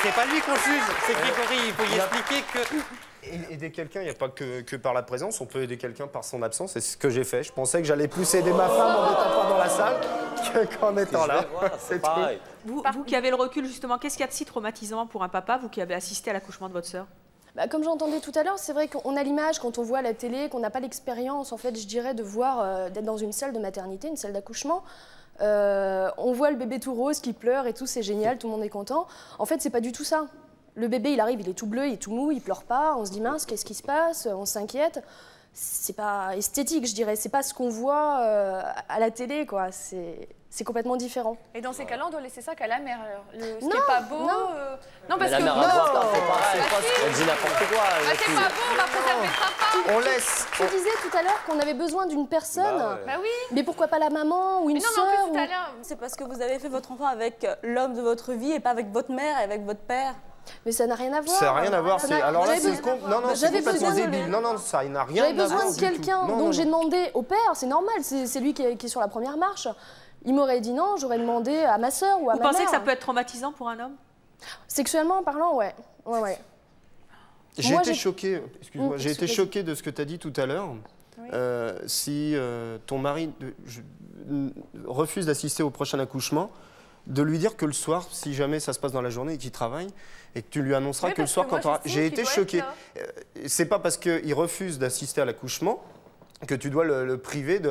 C'est pas lui qu'on juge, c'est Grégory, il faut y expliquer que... Aider quelqu'un, il n'y a pas que par la présence, on peut aider quelqu'un par son absence, et c'est ce que j'ai fait. Je pensais que j'allais plus aider ma femme en n'étant pas dans la salle qu'en étant là. C'est pareil. Vous qui avez le recul, justement, qu'est-ce qu'il y a de si traumatisant pour un papa, vous qui avez assisté à l'accouchement de votre sœur? Comme j'entendais tout à l'heure, c'est vrai qu'on a l'image quand on voit à la télé, qu'on n'a pas l'expérience, en fait, je dirais, de voir, d'être dans une salle de maternité, une salle d'accouchement. On voit le bébé tout rose qui pleure et tout, c'est génial, tout le monde est content. En fait, c'est pas du tout ça. Le bébé, il arrive, il est tout bleu, il est tout mou, il pleure pas, on se dit mince, qu'est-ce qui se passe, on s'inquiète. c'est pas esthétique, je dirais. C'est pas ce qu'on voit à la télé, quoi. C'est complètement différent. Et dans ces cas-là, on doit laisser ça qu'à la mère. Alors. Ce qui Non, n'est pas beau. Non, parce la que. mère, elle dit n'importe quoi. C'est pas beau, on va préserver le papa. On laisse. Tu disais tout à l'heure qu'on avait besoin d'une personne. Bah oui. Mais pourquoi pas la maman ou une sœur C'est parce que vous avez fait votre enfant avec l'homme de votre vie et pas avec votre mère et avec votre père. Mais ça n'a rien à voir. Ça n'a rien à voir. Alors là, c'est non, c'est complètement besoin débile. Non, ça n'a rien à voir. J'avais besoin de quelqu'un, donc j'ai demandé au père, c'est normal, c'est lui qui est sur la première marche. Il m'aurait dit non, j'aurais demandé à ma sœur ou à ma mère. Vous pensez que ça peut être traumatisant pour un homme? Sexuellement parlant, ouais. J'ai été choqué, excuse-moi, j'ai été choqué de ce que tu as dit tout à l'heure. Oui. Si ton mari refuse d'assister au prochain accouchement, de lui dire que le soir, si jamais ça se passe dans la journée et qu'il travaille, et que tu lui annonceras que le soir, quand tu auras... J'ai été choqué. C'est pas parce qu'il refuse d'assister à l'accouchement que tu dois le priver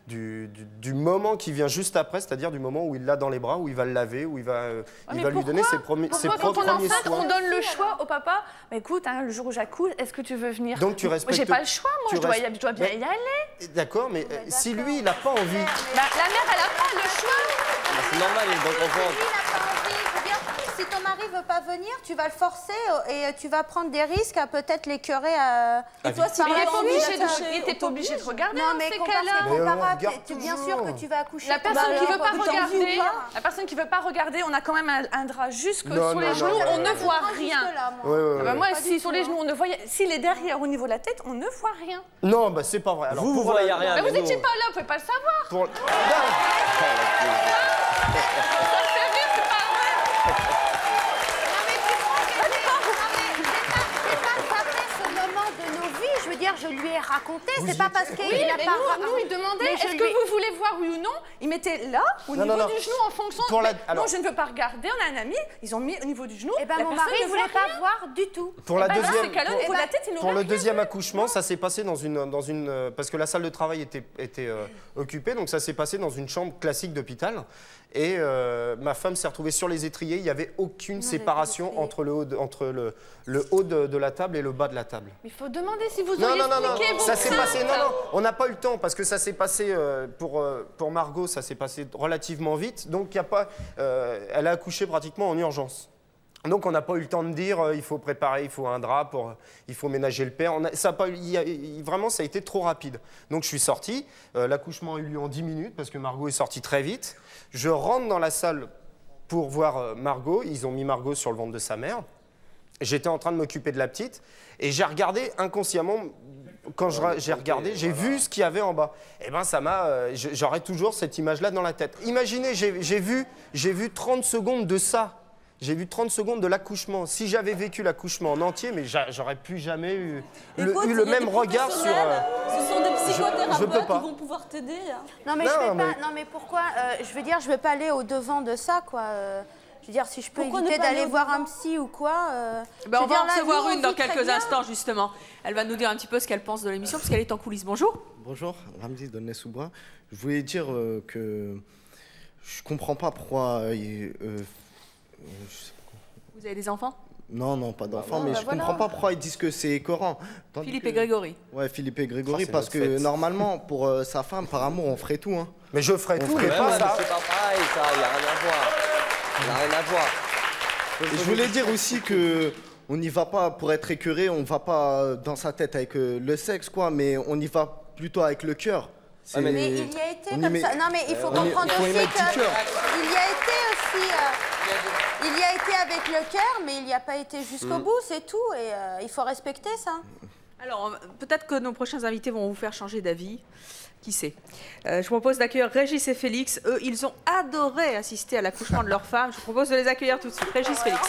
du moment qui vient juste après, c'est-à-dire du moment où il l'a dans les bras, où il va le laver, où il va lui donner ses premiers soins. Quand on est enceinte, on donne le choix au papa. Mais écoute, hein, le jour où j'accouche, est-ce que tu veux venir? Donc tu respectes... J'ai pas le choix, moi, je dois bien y aller. D'accord, mais si lui, il n'a pas envie... La mère, elle a pas le choix. C'est normal, il est donc enfant. Si ton mari veut pas venir, tu vas le forcer et tu vas prendre des risques à peut-être l'écœurer à... Et toi, s'il n'était pas obligé de regarder non, mais ces cas-là. Bien sûr que tu vas accoucher. La personne qui veut pas regarder, on a quand même un drap jusque sur les genoux, on ne voit rien. Moi, si sur les genoux, on ne voit, s'il est derrière au niveau de la tête, on ne voit rien. Non, bah c'est pas vrai. Alors, vous voyez rien. Mais vous n'étiez pas là, vous pouvez pas le savoir. Je lui ai raconté, c'est pas parce qu'il a pas... Nous, il demandait, est-ce que vous voulez voir oui ou non? Il mettait là, au niveau du genou, en fonction... Non, je ne veux pas regarder, on a un ami, ils ont mis au niveau du genou. Et mon mari ne voulait pas voir du tout. Pour le deuxième accouchement, ça s'est passé dans une... Parce que la salle de travail était occupée, donc ça s'est passé dans une chambre classique d'hôpital. Et ma femme s'est retrouvée sur les étriers, il n'y avait aucune séparation entre le haut de la table et le bas de la table. Il faut demander si vous auriez expliqué vos ça s'est passé. Non, on n'a pas eu le temps parce que ça s'est passé pour Margot, ça s'est passé relativement vite. Donc elle a accouché pratiquement en urgence. Donc on n'a pas eu le temps de dire il faut préparer, il faut un drap, il faut ménager le père. Vraiment, ça a été trop rapide. Donc je suis sorti. L'accouchement a eu lieu en 10 minutes parce que Margot est sortie très vite. Je rentre dans la salle pour voir Margot. Ils ont mis Margot sur le ventre de sa mère. J'étais en train de m'occuper de la petite et j'ai regardé inconsciemment. Quand j'ai regardé, j'ai vu ce qu'il y avait en bas. Et ben ça m'a, j'aurais toujours cette image-là dans la tête. Imaginez, j'ai vu 30 secondes de ça. J'ai vu 30 secondes de l'accouchement. Si j'avais vécu l'accouchement en entier, mais j'aurais plus jamais eu le même regard sur... Ce sont des psychothérapeutes qui vont pouvoir t'aider. Non mais non mais pourquoi je veux dire, je vais pas aller au devant de ça, quoi. Je veux dire, si je peux éviter d'aller voir un psy ou quoi... on va en recevoir une dans quelques instants, justement. Elle va nous dire un petit peu ce qu'elle pense de l'émission, parce qu'elle est en coulisses. Bonjour. Bonjour, Ramzi Donnay-Soubra. Je voulais dire que je comprends pas pourquoi... Vous avez des enfants? Non, pas d'enfants, mais je comprends pas pourquoi ils disent que c'est Coran. Philippe et Grégory. Ouais, Philippe et Grégory, parce que normalement, pour sa femme, par amour, on ferait tout. Hein. Mais je ferais tout, mais pas ça. C'est pas pareil, ça, il n'y a rien à voir. Il n'y a rien à voir. Et je voulais dire aussi que on n'y va pas pour être écœuré, on va pas dans sa tête avec le sexe, quoi, mais on y va plutôt avec le cœur. Mais il y a été comme ça. Non, mais il faut comprendre aussi qu'il y a été aussi... Il y a été avec le cœur, mais il n'y a pas été jusqu'au bout, c'est tout. Et il faut respecter ça. Alors, peut-être que nos prochains invités vont vous faire changer d'avis. Qui sait? Je vous propose d'accueillir Régis et Félix. Eux, ils ont adoré assister à l'accouchement de leur femme. Je vous propose de les accueillir tout de suite. Régis, Félix.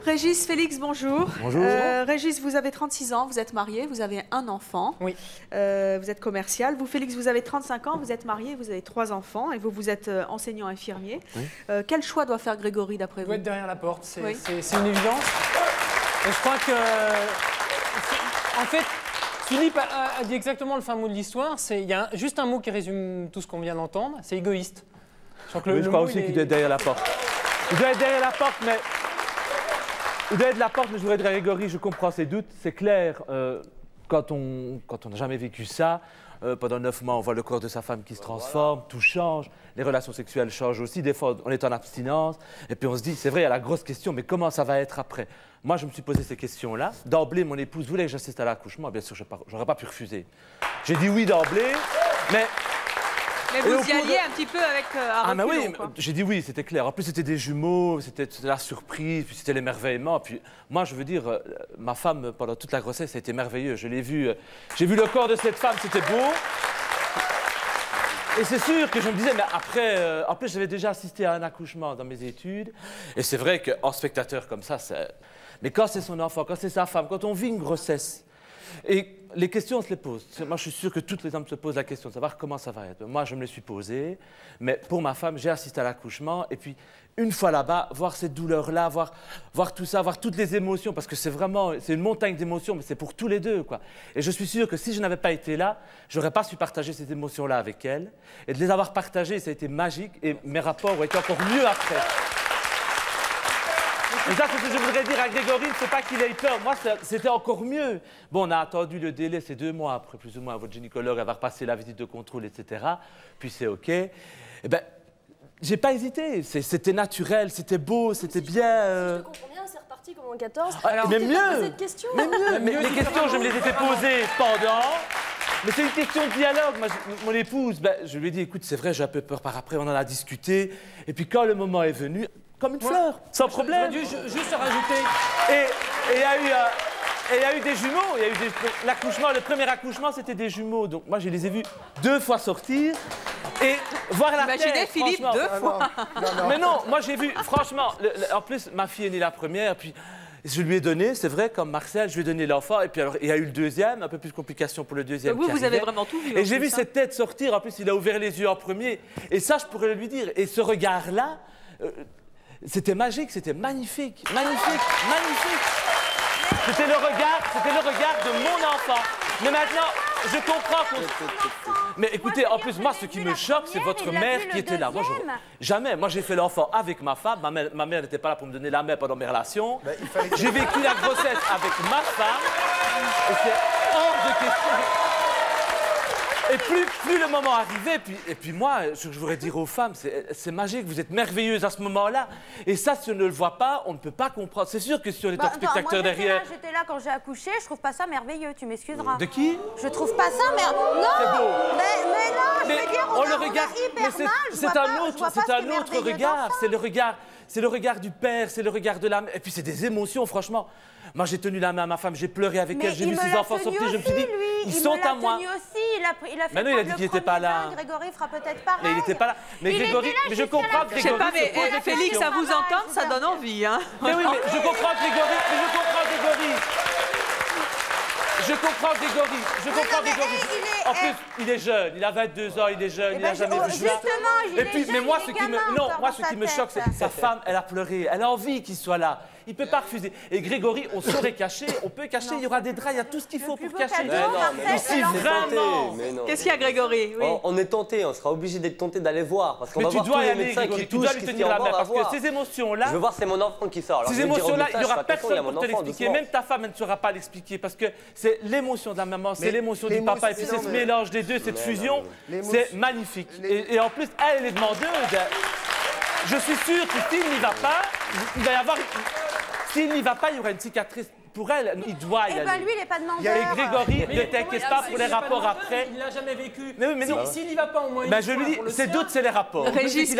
Régis, Félix, bonjour. Bonjour. Régis, vous avez 36 ans, vous êtes marié, vous avez un enfant. Oui. Vous êtes commercial. Vous, Félix, vous avez 35 ans, vous êtes marié, vous avez 3 enfants et vous êtes enseignant infirmier. Oui. Quel choix doit faire Grégory, d'après vous? Il doit être derrière la porte, c'est une évidence. Et je crois que, en fait, Philippe a dit exactement le fin mot de l'histoire. Il y a juste un mot qui résume tout ce qu'on vient d'entendre, c'est égoïste. Je crois aussi qu'il doit être derrière la porte. Il doit être derrière la porte, mais... Il doit être la porte, mais je voudrais dire à Grégory, je comprends ses doutes. C'est clair, quand on n'a jamais vécu ça, pendant 9 mois, on voit le corps de sa femme qui se transforme, tout change, les relations sexuelles changent aussi. Des fois, on est en abstinence, et puis on se dit, c'est vrai, il y a la grosse question, mais comment ça va être après? Moi, je me suis posé ces questions-là. D'emblée, mon épouse voulait que j'assiste à l'accouchement. Bien sûr, je n'aurais pas pu refuser. J'ai dit oui d'emblée, mais... Mais vous y alliez un petit peu avec mais oui, j'ai dit oui, c'était clair. En plus, c'était des jumeaux, c'était la surprise, puis c'était l'émerveillement. Puis moi, je veux dire, ma femme, pendant toute la grossesse, ça a été merveilleux. Je l'ai vu, j'ai vu le corps de cette femme, c'était beau. Et c'est sûr que je me disais, mais après, en plus, j'avais déjà assisté à un accouchement dans mes études. Et c'est vrai qu'en spectateur comme ça, c'est... Mais quand c'est son enfant, quand c'est sa femme, quand on vit une grossesse, et les questions, on se les pose. Moi, je suis sûr que toutes les hommes se posent la question de savoir comment ça va être. Moi, je me les suis posées, mais pour ma femme, j'ai assisté à l'accouchement. Et puis, une fois là-bas, voir cette douleur-là, voir tout ça, voir toutes les émotions, parce que c'est une montagne d'émotions, mais c'est pour tous les deux, quoi. Et je suis sûr que si je n'avais pas été là, je n'aurais pas su partager ces émotions-là avec elle. Et de les avoir partagées, ça a été magique, et mes rapports ont été encore mieux après. Et ça, c'est ce que je voudrais dire à Grégory, c'est pas qu'il ait peur. Moi, c'était encore mieux. Bon, on a attendu le délai, c'est 2 mois après, plus ou moins, votre gynécologue avoir passé la visite de contrôle, etc. Puis c'est OK. Eh bien, j'ai pas hésité. C'était naturel, c'était beau, c'était bien. Je te comprends bien, c'est reparti comme en 14. Alors, mais mieux. Posé de questions. Mais mieux. Mais les questions, je me les ai fait poser pendant. Mais c'est une question de dialogue. Moi, mon épouse, je lui ai dit, écoute, c'est vrai, j'ai un peu peur par après, on en a discuté. Et puis quand le moment est venu, comme une fleur, sans problème. Juste rajouter. Et il y a eu des jumeaux. L'accouchement, le premier accouchement, c'était des jumeaux. Donc moi, je les ai vus 2 fois sortir. Et voir la tête. Imaginez Philippe 2 fois. Non. Mais non, moi j'ai vu, franchement, en plus, ma fille est née la première, puis je lui ai donné, c'est vrai, comme Marcel, je lui ai donné l'enfant, et puis alors, il y a eu le deuxième, un peu plus de complications pour le deuxième. Vous avez vraiment tout vu. Et j'ai vu cette tête sortir, en plus, il a ouvert les yeux en premier, et ça, je pourrais lui dire. Et ce regard-là, c'était magique, c'était magnifique, magnifique, magnifique. C'était le regard de mon enfant. Mais maintenant, je comprends qu'on... Mais écoutez, en plus, moi, ce qui me choque, c'est votre mère qui était là. Moi, jamais. Moi, j'ai fait l'enfant avec ma femme. Ma mère n'était pas là pour me donner la main pendant mes relations. J'ai vécu la grossesse avec ma femme. Et c'est hors de question. Et plus le moment arrivait, et puis moi, je voudrais dire aux femmes, c'est magique, vous êtes merveilleuses à ce moment-là. Et ça, si on ne le voit pas, on ne peut pas comprendre. C'est sûr que si on est un spectateur derrière... J'étais là quand j'ai accouché, je trouve pas ça merveilleux, tu m'excuseras. De qui? Je trouve pas ça merveilleux. Non. C'est beau. Mais non, je veux dire, on le regarde, c'est un autre regard, c'est le regard du père, c'est le regard de la mère. Et puis c'est des émotions, franchement. Moi, j'ai tenu la main à ma femme, j'ai pleuré avec elle, j'ai vu ses enfants sortir, je me suis dit, ils sont à moi. Il a fait il a dit qu'il n'était pas là. Grégory fera peut-être pareil. Mais il n'était pas là. Mais Grégory, mais je comprends que Grégory. Je sais pas, mais Félix, à vous entendre, ça donne envie, hein. Mais oui, mais je comprends Grégory, Je comprends Grégory. En plus, il est jeune, il a 22 ans, il est jeune, il n'a jamais vu ça. Et puis, mais moi, ce qui me choque, c'est que sa femme, elle a pleuré, elle a envie qu'il soit là. Il ne peut pas refuser. Et Grégory, on saurait cacher, on peut cacher, il y aura des draps, il y a tout ce qu'il faut pour cacher. Mais si vraiment... Qu'est-ce qu'il y a, Grégory? On est tenté, on sera obligé d'être tenté d'aller voir. Parce qu'on va voir tous les médecins qui tu dois lui tenir la main, parce que ces émotions-là... Je veux voir, c'est mon enfant qui sort. Ces émotions-là, il n'y aura personne pour te l'expliquer. Même ta femme, elle ne saura pas l'expliquer, parce que c'est l'émotion de la maman, c'est l'émotion du papa, et puis c'est ce mélange des deux, cette fusion, c'est magnifique. Et en plus, elle est demandeuse. Je suis sûr que s'il n'y va pas, il va y avoir... S'il n'y va pas, il y aura une cicatrice pour elle. Il doit y aller. Lui, il n'est pas demandeur. Et Grégory, ne t'inquiète pas pour les rapports après. Il ne l'a jamais vécu. Mais non. S'il n'y va pas au moins une fois, je lui dis, ses doutes, c'est les rapports. Régis,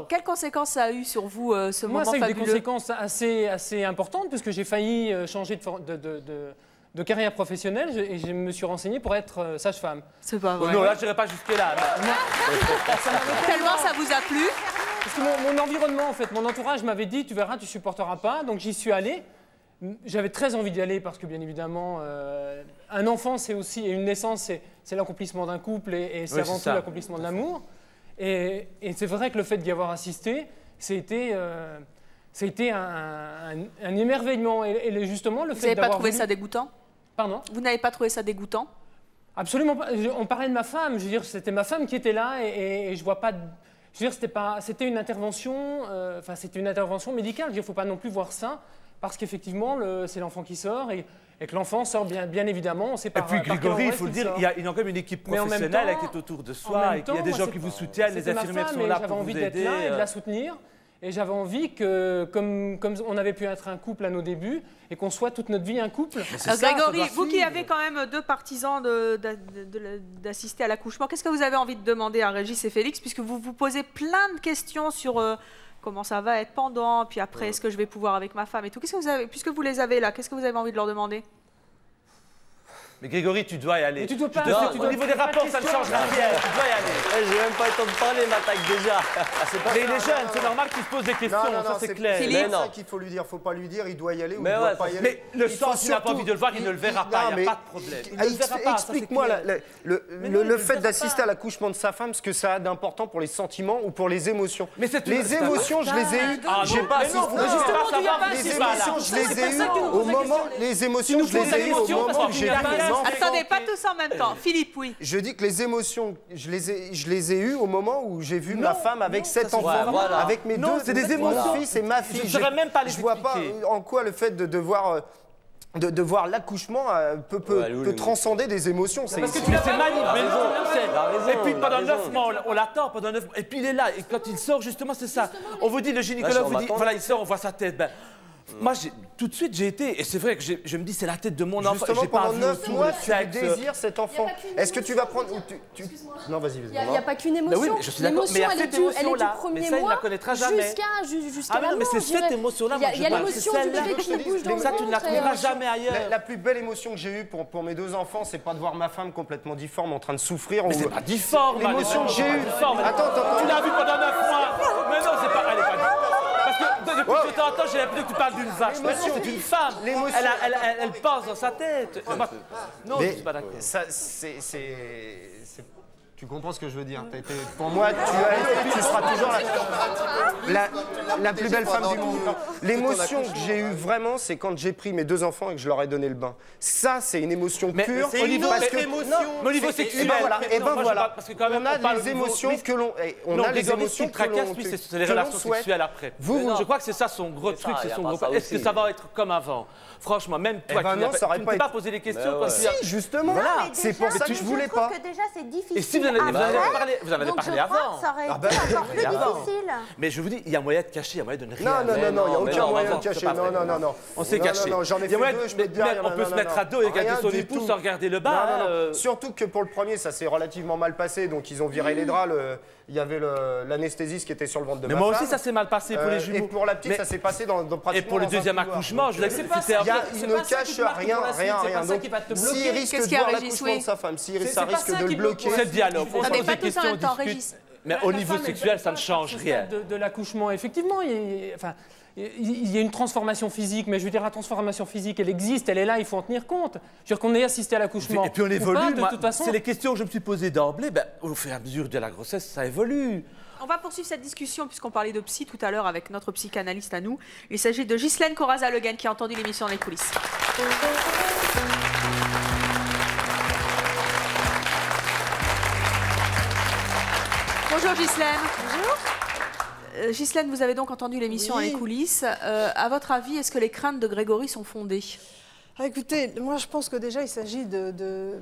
quelles conséquences ça a eu sur vous, ce moment fabuleux? Moi, ça a eu des conséquences assez importantes, puisque j'ai failli changer de carrière professionnelle et je me suis renseigné pour être sage-femme. C'est pas vrai. Non, là, je n'irai pas jusque-là. Tellement ça vous a plu? Parce que mon environnement, en fait, mon entourage m'avait dit, tu verras, tu supporteras pas. Donc j'y suis allé. J'avais très envie d'y aller parce que, bien évidemment, un enfant, c'est aussi, et une naissance, c'est l'accomplissement d'un couple et c'est avant tout l'accomplissement de l'amour. Et c'est vrai que le fait d'y avoir assisté, c'était un émerveillement. Et justement, le fait d'avoir... Vous n'avez pas trouvé voulu... ça dégoûtant? Pardon? Vous n'avez pas trouvé ça dégoûtant? Absolument pas. On parlait de ma femme. Je veux dire, c'était ma femme qui était là et je vois pas... Je veux dire, c'était une intervention... Enfin, c'était une intervention médicale. Je veux dire, faut pas non plus voir ça parce qu'effectivement, c'est l'enfant qui sort et que l'enfant sort bien évidemment. On sait pas. Et puis Grégory, il faut le dire, il y a quand même une équipe professionnelle qui est autour de soi et qu'il y a des gens qui vous soutiennent, les infirmières sont là pour vous aider. J'avais envie d'être là et de la soutenir. Et j'avais envie que, comme on avait pu être un couple à nos débuts, et qu'on soit toute notre vie un couple. Grégory, vous qui avez quand même 2 partisans d'assister à l'accouchement, qu'est-ce que vous avez envie de demander à Régis et Félix, puisque vous vous posez plein de questions sur comment ça va être pendant, puis après, est-ce que je vais pouvoir avec ma femme et tout. Qu'est-ce que vous avez, puisque vous les avez là, qu'est-ce que vous avez envie de leur demander? Mais Grégory, tu dois y aller. Mais tu dois pas. Au niveau des rapports, ça ne changera rien. Tu dois y aller. J'ai même pas eu le temps de parler, m'attaque déjà. Mais il est jeune, c'est normal qu'il se pose des questions, ça c'est clair. C'est ça qu'il faut lui dire. Faut pas lui dire, il doit y aller ou il doit pas y aller. Mais le sens, s'il n'a pas envie de le voir, il ne le verra pas. Il n'y a pas de problème. Explique-moi le fait d'assister à l'accouchement de sa femme, ce que ça a d'important pour les sentiments ou pour les émotions. Les émotions, je les ai eues. J'ai pas assisté. Les émotions, je les ai eues au moment. Les émotions, je les ai eues au moment où j'ai vu les enfants. Attendez, pas tous en même temps. Philippe, oui. Je dis que les émotions, je les ai eues au moment où j'ai vu ma femme avec 7 enfants, avec mes deux fils et ma fille. Je ne saurais même pas les expliquer. Je vois pas en quoi le fait de voir l'accouchement peut transcender des émotions. Parce que c'est magnifique. Et puis pendant 9 mois, on l'attend pendant 9 mois. Et puis il est là. Et quand il sort, justement, c'est ça. On vous dit, le gynécologue vous dit, voilà, il sort, on voit sa tête. Moi, tout de suite, j'ai été, et c'est vrai que je me dis, c'est la tête de mon enfant. Justement, pendant 9 mois, tu désires cet enfant. Est-ce que tu vas prendre... Non, vas-y. Il n'y a pas qu'une émotion. Oui, je suis d'accord, mais il y a cette émotion-là. Mais ça, il ne la connaîtra jamais. Jusqu'à la mort, mais c'est cette émotion-là, moi, je parle. Il y a l'émotion du bébé qui bouge dans le ventre. Ça, tu ne la trouveras jamais ailleurs. La plus belle émotion que j'ai eue pour mes 2 enfants, c'est pas de voir ma femme complètement difforme, en train de souffrir. Mais c'est pas difforme. L'émotion que j'ai eue... Attends. Tu l'as vu pendant 9 mois. Mais non, c'est pas... Elle est pas difforme. Parce que depuis que je t'entends, j'ai l'impression que tu parles d'une vache. Mais non, c'est une femme. Elle passe dans sa tête. Non, je ne suis pas d'accord. Tu comprends ce que je veux dire? Pour moi, tu seras toujours la plus belle femme du monde. L'émotion que j'ai eue vraiment, c'est quand j'ai pris mes 2 enfants et que je leur ai donné le bain. Ça, c'est une émotion pure. C'est une émotion. Au niveau sexuel. Et ben voilà. On a des émotions que l'on... On a des émotions que l'on... C'est les relations sexuelles après. Je crois que c'est ça son gros truc. Est-ce que ça va être comme avant? Franchement, même toi qui ne t'es pas posé les questions. Si, justement. C'est pour ça que je voulais pas. Je trouve que déjà, c'est difficile. Vous en avez parlé avant. Ça aurait été encore plus difficile. Mais je vous dis, il y a moyen de cacher, il y a moyen de ne rien faire. Non, il n'y a aucun moyen de cacher. Non. On s'est caché. J'en ai fait 2, je peux te dire. On peut se mettre à dos et regarder son épouse sans regarder le bas. Surtout que pour le premier, ça s'est relativement mal passé, donc ils ont viré les draps. Il y avait l'anesthésiste qui était sur le ventre de ma femme. Mais moi aussi, ça s'est mal passé pour les jumeaux. Et pour la petite, ça s'est passé dans pratiquement... Et pour le deuxième accouchement, je sais pas. Il ne cache rien. S'il risque de voir l'accouchement de sa femme, ça risque de le bloquer. C'est le dialogue. On n'est pas tous en même temps, Régis. Mais au niveau sexuel, ça ne change rien. De l'accouchement, effectivement, il y a une transformation physique, mais je veux dire, la transformation physique, elle existe, elle est là, il faut en tenir compte. Je veux dire qu'on ait assisté à l'accouchement. Et puis on évolue, de toute façon. C'est les questions que je me suis posées d'emblée. Au fur et à mesure de la grossesse, ça évolue. On va poursuivre cette discussion puisqu'on parlait de psy tout à l'heure avec notre psychanalyste à nous. Il s'agit de Ghislaine Corazza-Legaine qui a entendu l'émission dans les coulisses. Bonjour Ghislaine. Bonjour. Ghislaine, vous avez donc entendu l'émission dans les coulisses. À votre avis, est-ce que les craintes de Grégory sont fondées? Écoutez, moi je pense que déjà il s'agit d'une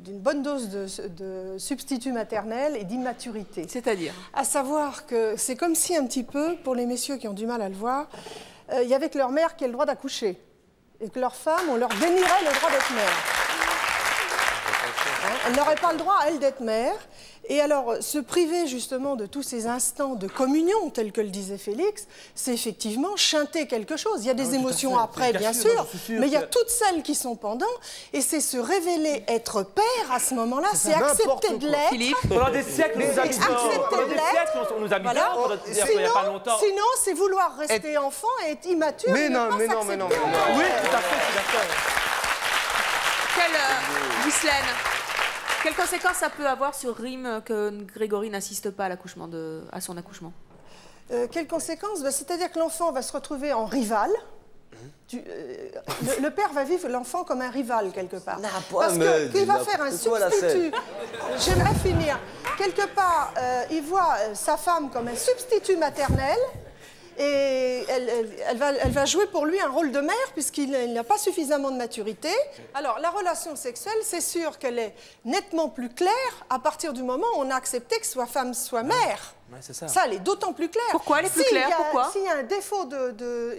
bonne dose de substitut maternel et d'immaturité. C'est-à-dire? À savoir que c'est comme si un petit peu, pour les messieurs qui ont du mal à le voir, il y avait que leur mère qui a le droit d'accoucher. Et que leur femme, on leur dénierait le droit d'être mère. Elle n'aurait pas le droit, elle, d'être mère. Et alors, se priver justement de tous ces instants de communion, tels que le disait Félix, c'est effectivement chanter quelque chose. Il y a des émotions après, bien sûr, mais il y a toutes celles qui sont pendant. Et c'est se révéler être père à ce moment-là, c'est accepter de l'être. Pendant des siècles, on nous a mis dehors, il n'y a pas longtemps. Sinon, c'est vouloir rester enfant et être immature. Mais non. Oui, tout à fait, je suis d'accord. Ghislaine, quelles conséquences ça peut avoir sur Rime que Grégory n'assiste pas à son accouchement? Quelles conséquences? C'est-à-dire que l'enfant va se retrouver en rival. le père va vivre l'enfant comme un rival quelque part. Parce mais qu'il va faire un substitut. J'aimerais finir. Quelque part, il voit sa femme comme un substitut maternel. Et elle va jouer pour lui un rôle de mère puisqu'il n'a pas suffisamment de maturité. Alors, la relation sexuelle, c'est sûr qu'elle est nettement plus claire à partir du moment où on a accepté que soit femme, soit mère. Ouais, c'est ça. Ça, elle est d'autant plus claire. Pourquoi elle est plus claire? Pourquoi? S'il y a un défaut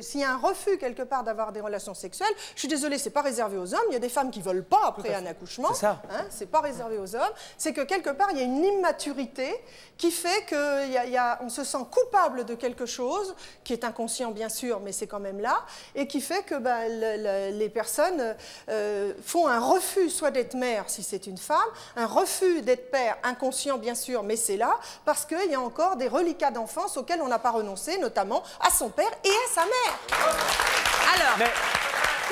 s'il y a un refus quelque part d'avoir des relations sexuelles, je suis désolée, c'est pas réservé aux hommes. Il y a des femmes qui veulent pas après un accouchement. C'est ça. Hein, c'est pas réservé aux hommes. C'est que quelque part, il y a une immaturité qui fait qu'on se sent coupable de quelque chose qui est inconscient bien sûr, mais c'est quand même là, et qui fait que les personnes font un refus soit d'être mère si c'est une femme, un refus d'être père inconscient bien sûr, mais c'est là parce qu'il y a encore des reliquats d'enfance auxquels on n'a pas renoncé, notamment à son père et à sa mère. Alors,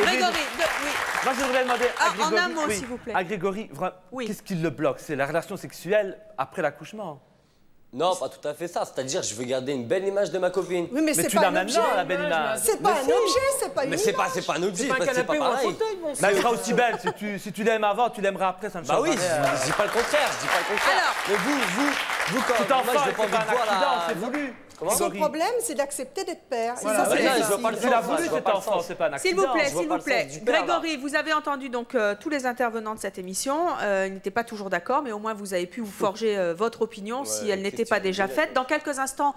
Grégory, oui. Moi, je voudrais demander à Grégory, en un mot, s'il vous plaît. À Grégory, qu'est-ce qui le bloque? C'est la relation sexuelle après l'accouchement? Non, pas tout à fait ça. C'est-à-dire, je veux garder une belle image de ma copine. Oui, mais tu l'as maintenant, la belle image. C'est pas un objet, c'est pas une image. Mais c'est pas un objet, c'est pas pareil. Mais elle sera aussi belle. Si tu l'aimes avant, tu l'aimeras après, ça ne change rien. Bah oui, je dis pas le contraire, Alors, mais vous quand tout enfant, je veux pas c'est pas un accident, c'est voulu. Son problème, c'est d'accepter d'être père. Voilà. Tu l'as voulu, cet enfant, c'est pas un accident. S'il vous plaît. Grégory, vous avez entendu donc tous les intervenants de cette émission. Ils n'étaient pas toujours d'accord, mais au moins vous avez pu vous forger votre opinion si elle n'était pas déjà faite. Dans quelques instants,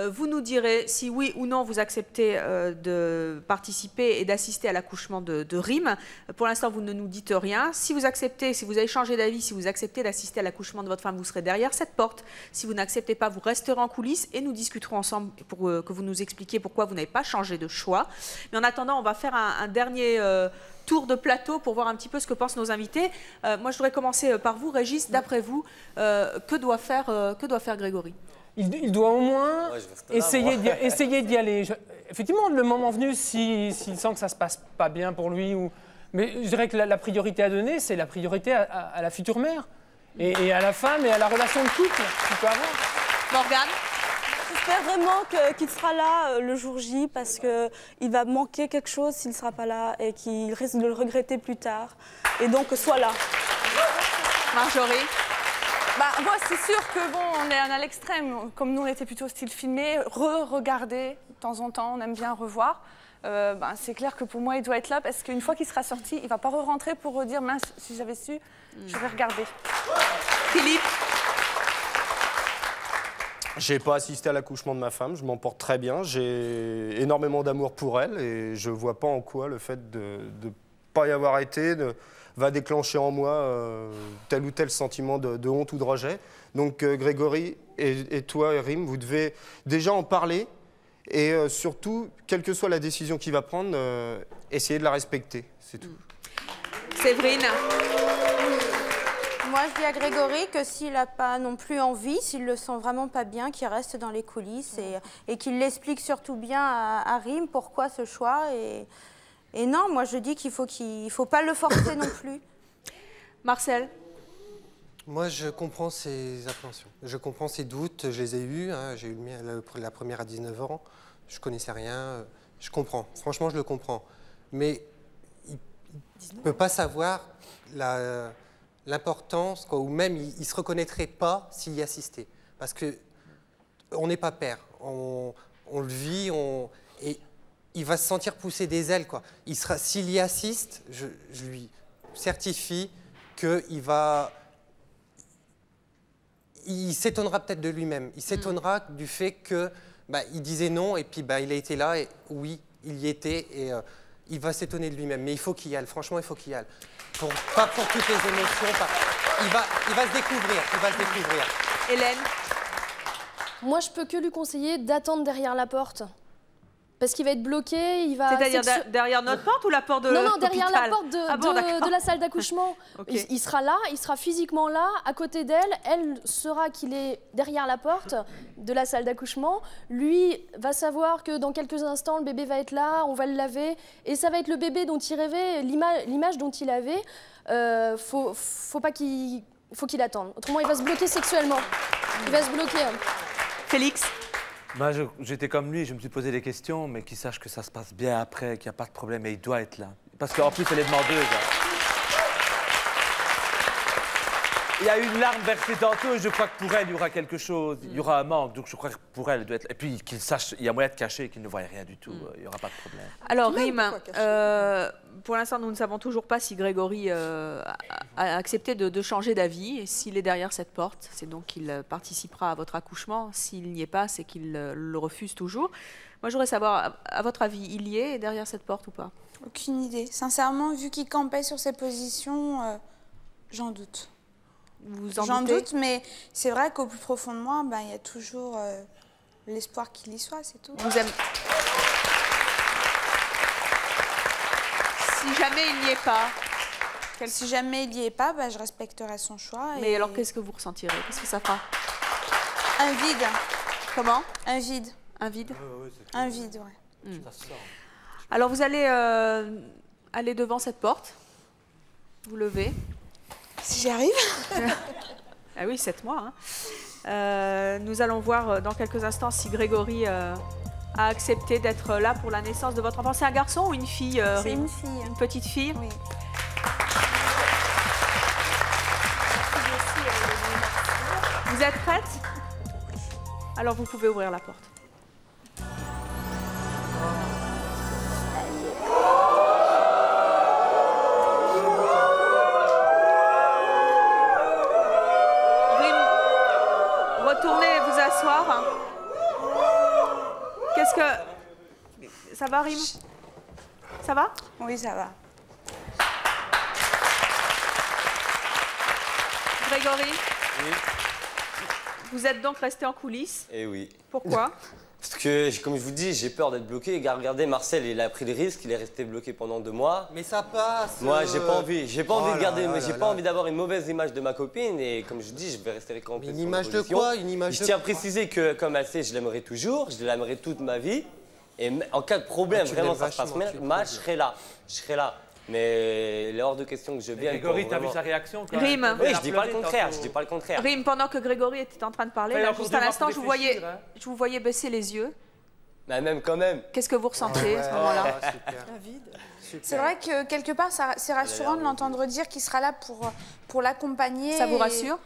vous nous direz si oui ou non vous acceptez de participer et d'assister à l'accouchement de Rim. Pour l'instant, vous ne nous dites rien. Si vous acceptez, si vous avez changé d'avis, si vous acceptez d'assister à l'accouchement de votre femme, vous serez derrière cette porte. Si vous n'acceptez pas, vous resterez en coulisses et nous discuterons ensemble pour que vous nous expliquiez pourquoi vous n'avez pas changé de choix. Mais en attendant, on va faire un dernier tour de plateau pour voir un petit peu ce que pensent nos invités. Moi, je voudrais commencer par vous, Régis. D'après vous, que doit faire Grégory ? Il doit au moins essayer d'y aller. Effectivement, le moment venu, s'il sent que ça ne se passe pas bien pour lui, mais je dirais que la priorité à donner, c'est la priorité à la future mère, et à la femme et à la relation de couple qu'il peut avoir. Morgane ? J'espère vraiment qu'il sera là le jour J, parce qu'il va manquer quelque chose s'il ne sera pas là et qu'il risque de le regretter plus tard. Et donc, soit là. Marjorie ? Moi, c'est sûr que on est à l'extrême. Comme nous, on était plutôt style filmé, re-regarder de temps en temps, on aime bien revoir. C'est clair que pour moi, il doit être là parce qu'une fois qu'il sera sorti, il ne va pas re-rentrer pour redire mince, si j'avais su, j'aurais regardé. Philippe ? J'ai pas assisté à l'accouchement de ma femme, je m'en porte très bien. J'ai énormément d'amour pour elle et je vois pas en quoi le fait de pas y avoir été va déclencher en moi tel ou tel sentiment de honte ou de rejet. Donc Grégory et toi, Rim, vous devez déjà en parler et surtout, quelle que soit la décision qu'il va prendre, essayer de la respecter, c'est tout. Séverine ? Moi, je dis à Grégory que s'il n'a pas non plus envie, s'il le sent vraiment pas bien, qu'il reste dans les coulisses et qu'il l'explique surtout bien à Rim pourquoi ce choix. Et non, moi je dis qu'il faut pas le forcer non plus. Marcel ? Moi, je comprends ses appréhensions. Je comprends ses doutes, je les ai eus. Hein. J'ai eu la première à 19 ans, je connaissais rien. Je comprends, franchement, je le comprends. Mais il ne peut pas savoir l'importance, ou même il ne se reconnaîtrait pas s'il y assistait. Parce qu'on n'est pas père, on le vit, et il va se sentir pousser des ailes, quoi. S'il y assiste, je lui certifie qu'il s'étonnera peut-être de lui-même. Il s'étonnera du fait que il disait non et puis il a été là et oui, il y était et il va s'étonner de lui-même. Mais il faut qu'il y aille. Franchement, il faut qu'il y aille. Pas pour toutes les émotions. Il va se découvrir. Il va se découvrir. Hélène ? Moi, je peux que lui conseiller d'attendre derrière la porte. Parce qu'il va être bloqué, il va... C'est-à-dire derrière notre porte ou la porte de l'hôpital ? Non, derrière la porte de la salle d'accouchement. Okay. Il sera là, il sera physiquement là, à côté d'elle. Elle saura qu'il est derrière la porte de la salle d'accouchement. Lui va savoir que dans quelques instants, le bébé va être là, on va le laver. Et ça va être le bébé dont il rêvait, l'image dont il avait. Faut qu'il attende. Autrement, il va se bloquer sexuellement. Il va se bloquer. Félix ? Bah, j'étais comme lui, je me suis posé des questions, mais qu'il sache que ça se passe bien après, qu'il n'y a pas de problème, et il doit être là. Parce qu'en plus, elle est demandeuse. Hein. Il y a une larme versée tantôt, et je crois que pour elle, il y aura quelque chose, il y aura un manque, donc je crois que pour elle, elle doit être là. Et puis qu'il sache, il y a moyen de cacher, qu'il ne voit rien du tout, il n'y aura pas de problème. Alors, Rim, pour l'instant, nous ne savons toujours pas si Grégory a accepté de changer d'avis. Et s'il est derrière cette porte, c'est donc qu'il participera à votre accouchement. S'il n'y est pas, c'est qu'il le refuse toujours. Moi, j'aurais savoir, à votre avis, il y est derrière cette porte ou pas? Aucune idée. Sincèrement, vu qu'il campait sur ses positions, j'en doute. J'en doute, mais c'est vrai qu'au plus profond de moi, il y a toujours l'espoir qu'il y soit, c'est tout. Vous aimez... Si jamais il n'y est pas... Si jamais il n'y est pas, je respecterai son choix. Mais alors, qu'est-ce que vous ressentirez? Qu'est-ce que ça fera? Un vide. Comment? Un vide. Un vide? Un vide, ouais. Alors, vous allez aller devant cette porte. Vous levez. Si j'y arrive. Ah oui, 7 mois. Hein. Nous allons voir dans quelques instants si Grégory a accepté d'être là pour la naissance de votre enfant. C'est un garçon ou une fille? C'est une fille. Une petite fille? Oui. Vous êtes prête? Alors vous pouvez ouvrir la porte. Retournez vous asseoir. Qu'est-ce que... Ça va, Rim? Ça va? Oui, ça va. Grégory? Oui. Vous êtes donc resté en coulisses? Eh oui. Pourquoi? Parce que, comme je vous dis, j'ai peur d'être bloqué. Regardez, Marcel, il a pris le risque, il est resté bloqué pendant 2 mois. Mais ça passe. Moi, j'ai pas envie. J'ai pas envie de garder, j'ai pas envie d'avoir une mauvaise image de ma copine. Et comme je dis, je vais rester campé. Une image de quoi? Une image de Je tiens à préciser que, comme elle sait, je l'aimerai toujours, je l'aimerai toute ma vie. Et en cas de problème, vraiment, ça se passe mal, je serai là. Je serai là. Mais il est hors de question que je vienne. Grégory, t'as vu sa réaction quand Rim. Oui, je dis pas le contraire, je dis pas le contraire. Rim, pendant que Grégory était en train de parler, là, juste à l'instant, je vous voyais baisser les yeux. Mais même quand même. Qu'est-ce que vous ressentez à ce moment-là? C'est vrai que quelque part, c'est rassurant de l'entendre dire qu'il sera là pour l'accompagner. Ça vous rassure?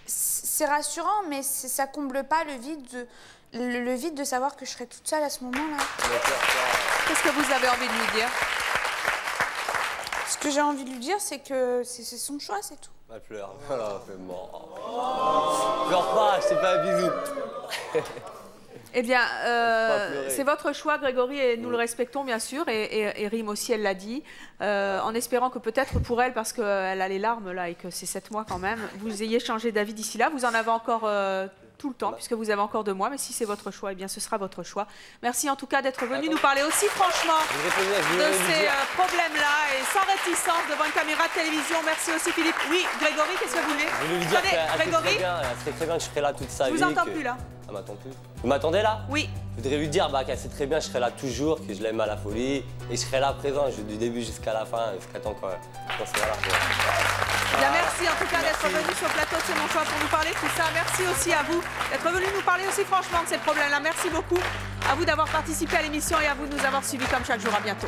C'est rassurant, mais ça comble pas le vide de savoir que je serai toute seule à ce moment-là. Qu'est-ce que vous avez envie de lui dire? Ce que j'ai envie de lui dire, c'est que c'est son choix, c'est tout. Elle pleure. Voilà, fais-moi. Pleure pas, je t'ai fait un bisou. Eh bien, c'est votre choix, Grégory, et nous le respectons, bien sûr, et Rim aussi, elle l'a dit, en espérant que peut-être pour elle, parce qu'elle a les larmes, là, et que c'est 7 mois quand même, vous ayez changé d'avis d'ici là. Vous en avez encore tout le temps, puisque vous avez encore 2 mois, mais si c'est votre choix, eh bien, ce sera votre choix. Merci en tout cas d'être venu nous parler aussi franchement de ces problèmes-là, et sans réticence devant une caméra de télévision. Merci aussi, Philippe. Oui, Grégory, qu'est-ce que vous voulez? Je voulais lui dire qu'elle sait très bien que je serai là toute sa vie. Je vous entends plus, là. Elle m'attend plus. Vous m'attendez là? Oui. Je voudrais lui dire qu'elle sait très bien que je serai là toujours, que je l'aime à la folie, et je serai là présent du début jusqu'à la fin, jusqu'à temps qu'on sera là. Bien, merci en tout cas d'être venu sur le plateau de C'est mon choix pour nous parler de tout ça. Merci aussi à vous d'être venu nous parler aussi franchement de ces problèmes-là. Merci beaucoup à vous d'avoir participé à l'émission et à vous de nous avoir suivis comme chaque jour. À bientôt.